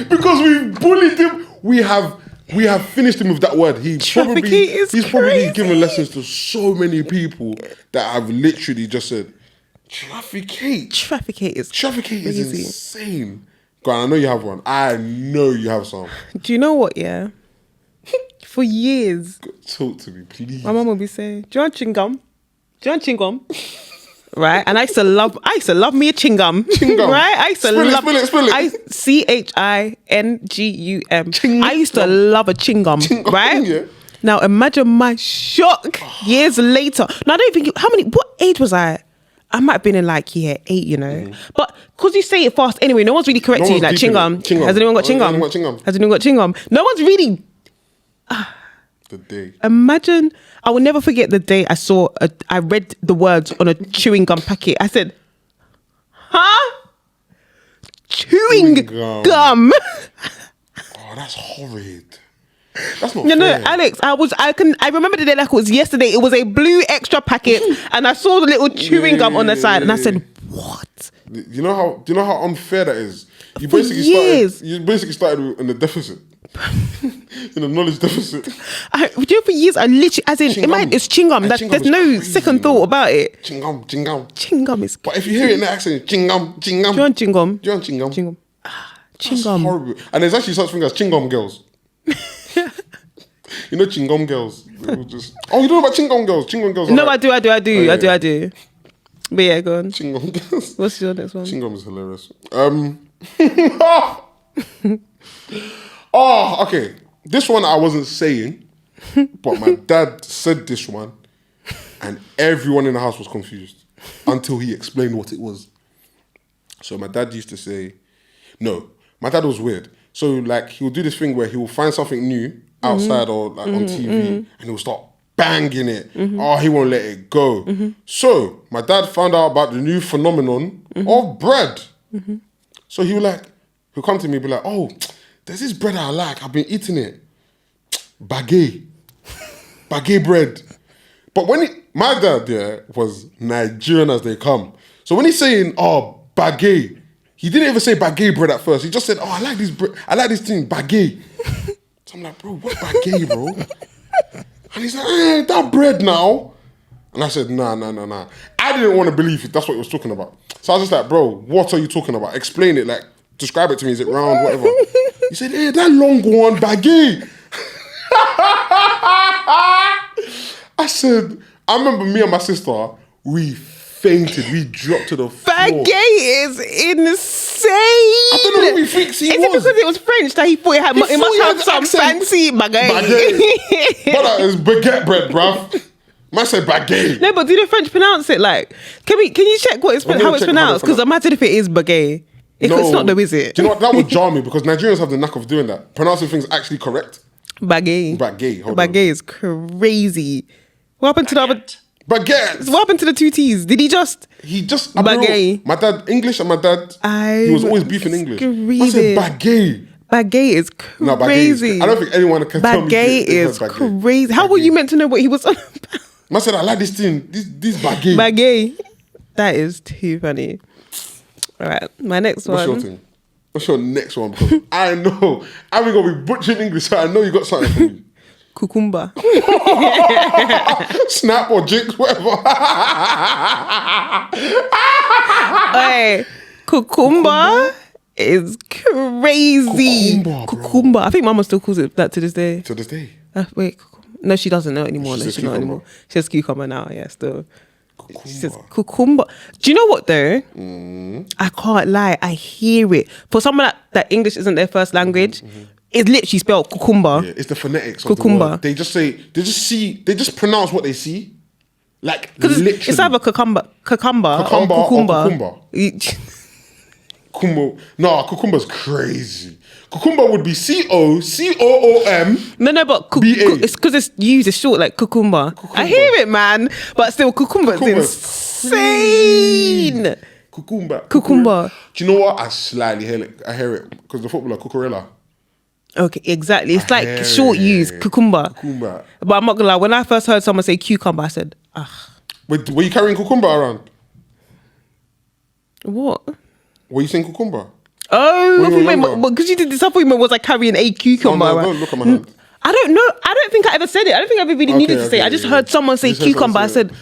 Because we bullied him. We have finished him with that word. He's probably given lessons to so many people that have literally just said, traffic hate. Traffic hate is insane. Go on, I know you have one. I know you have some. Do you know what, yeah? For years. Talk to me, please. My mum would be saying, do you want chingum? Right? And I used to love me a chingum. Right? I used to Spill it. CHINGUM. I used to love a chingum. Right? Yeah. Now imagine my shock years later. Now I don't think, what age was I? I might have been in like year 8, you know. But because you say it fast anyway, no one's really correcting you. Like chingum. Has anyone got chingum? Has anyone got chingum? No one's really... The day. Imagine, I will never forget the day I read the words on a chewing gum packet. I said, huh? Chewing gum. Oh, that's horrid. That's not No, fair. Alex, I remember the day like it was yesterday. It was a blue extra packet and I saw the little chewing gum on the side and I said, what? Do you know how unfair that is? You For years. started in the deficit. In a knowledge deficit. For years, I literally, as in my mind, it's chingum. There's no crazy, second thought about it. Chingum. Chingum is. But if you hear it in the accent, chingum. Do you want chingum? Chingum. Chingum. That's horrible. And there's actually such thing as chingum girls. You know chingum girls. You don't know about chingum girls. Chingum girls. No, I do. I do. But yeah, go on. Chingum girls. What's your next one? Chingum is hilarious. Okay. This one I wasn't saying, but my dad said this one, and everyone in the house was confused until he explained what it was. So my dad used to say, no, my dad was weird. So like he would do this thing where he will find something new outside or like on TV, and he will start banging it. Oh, he won't let it go. So my dad found out about the new phenomenon of bread. So he'll come to me and be like, oh, there's this bread I like. I've been eating it. Baguette bread. But my dad was Nigerian as they come. So when he's saying, oh, baguette, he didn't even say baguette bread at first. He just said, oh, I like this bread. I like this thing, baguette. So I'm like, bro, what baguette, bro? And he's like, that bread now. And I said, nah. I didn't want to believe it. That's what he was talking about. So I was just like, bro, what are you talking about? Explain it, like, describe it to me. Is it round, whatever? He said, hey, that long one, baguette. I said, I remember me and my sister, we fainted. We dropped to the floor. Baguette is insane. I don't know who he thinks he was. Is it because it was French that he thought it must have some fancy baguette? But that is baguette bread, bruv. Man said baguette. No, but do the French pronounce it like? Can you check what it's I'm gonna how it's check how pronounced? they Because imagine if it is baguette. It's not though, is it? Do you know what? That would jar me because Nigerians have the knack of doing that. Pronouncing things actually correct. Baguette. Baguette. Hold Baguette is crazy. What happened to the other? Baguette. What happened to the two T's? Did he just? Baguette. My dad English and my dad. He was always beefing English. I said baguette. Baguette is crazy. No, baguette I don't think anyone can tell me. Baguette is crazy. How were you meant to know what he was on about? I said, I like this thing. This baguette. Baguette. That is too funny. All right, my next one. What's your thing? What's your next one? Because I know I'm gonna be butchering English, so I know you got something for me. Cucumber. Snap or jinx, whatever. Hey, cucumber is crazy. Cucumber. I think Mama still calls it that to this day. To this day. Wait, no, she doesn't know anymore. She No, says she not cucumber. anymore. She says cucumber now. Yeah, still. Cucumber. She says cucumber. Do you know what though? I can't lie. I hear it. For someone that English isn't their first language, it's literally spelled cucumber. Yeah, it's the phonetics. Cucumber. Of the word. They just pronounce what they see. Like Because literally. it's either cucumber or cucumber. Cucumber. No, cucumber's crazy. Cucumber would be COOM. No, but B-A. it's because it's used as short, like cucumber. I hear it, man, but still, cucumber's insane. Cucumber. Cucumber. Do you know what? I slightly hear it. I hear it because the footballer Cucurella. Okay, exactly. It's like short use, cucumber. Cucumber. But I'm not gonna lie. When I first heard someone say cucumber, I said, "Ugh, Were you carrying cucumber around? what?" Were you saying cucumber? Oh, because you did this. I thought you meant was like carrying a cucumber. Oh, no, don't look at my hand. I don't know. I don't think I ever said it. I don't think I ever really needed to say it. I just heard someone say cucumber. I said,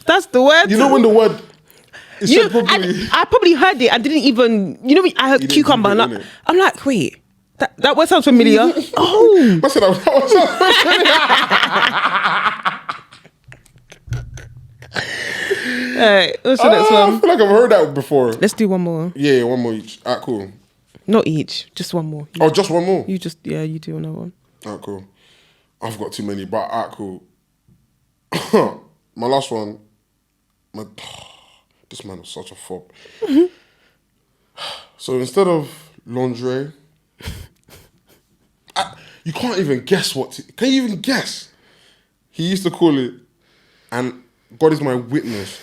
that's the word. You know when the word is said properly. I probably heard it. I didn't even. You know, I heard cucumber. And I'm like, wait, that word sounds familiar. Oh, I said that was Alright, what's the next I one? feel like I've heard that before. Let's do one more. Yeah, one more each. Alright, cool. Not each, just one more. Oh, just one more? You do another one. Alright, cool. I've got too many, but alright, cool. My last one. This man was such a fob. So instead of lingerie, you can't even guess can you even guess? He used to call it, and God is my witness,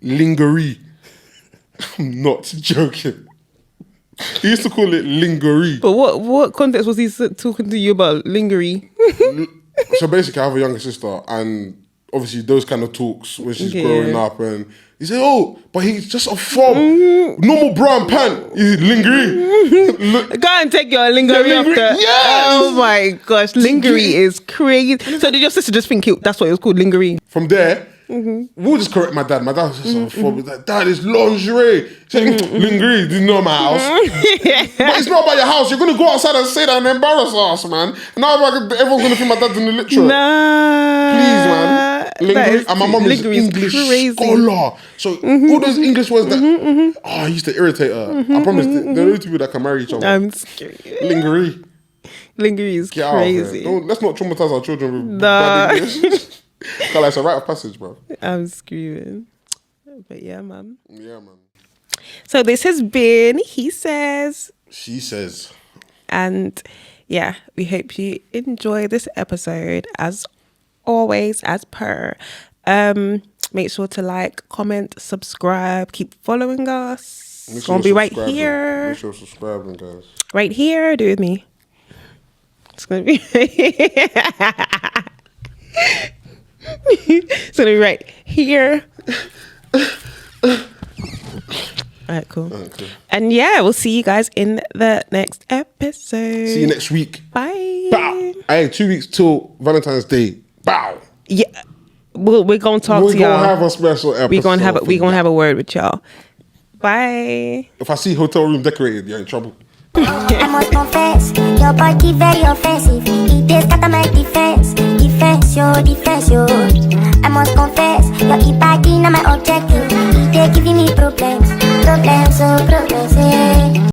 lingerie. I'm not joking. He used to call it lingerie. But what context was he talking to you about lingerie? So basically, I have a younger sister, and obviously those kind of talks when she's growing up, and he said, "Oh, but he's just a fob, normal bra and pant. He's lingerie." Go and take your lingerie off the. Yes! Oh my gosh, lingerie is crazy. So did your sister just think that's what it was called, lingerie? From there, we'll just correct my dad. My dad was just a fob. He's like, "Dad, it's lingerie." Saying lingerie, this is not my house. But it's not about your house. You're gonna go outside and say that and embarrass us, man. Now everyone's gonna think my dad's in the literal. Nah, please, man. Lingerie, and my mum is English scholar. So all those English words that I used to irritate her. I promise, there are two people that can marry each other. I'm scared. Lingerie. Lingerie is Get crazy. Let's not traumatize our children with bad English. It's a rite of passage, bro. I'm screaming. But yeah, man. Yeah, man. So this has been He Says. She Says. And yeah, we hope you enjoy this episode as always, as per. Make sure to like, comment, subscribe, keep following us. It's gonna be right here. Make sure you're subscribing, guys. Right here, do it with me. It's gonna be it's gonna be right here. Alright, cool. And yeah, we'll see you guys in the next episode. See you next week. Bye. Bow. Hey, 2 weeks till Valentine's Day. Bow. Yeah, we're gonna talk to y'all. We're gonna have a special episode. We're gonna have a word with y'all. Bye. If I see hotel room decorated, you're in trouble. I must confess, your body very offensive. It is scatter my defense, yo. I must confess, your body not my objective. It is giving me problems, oh problems, yeah.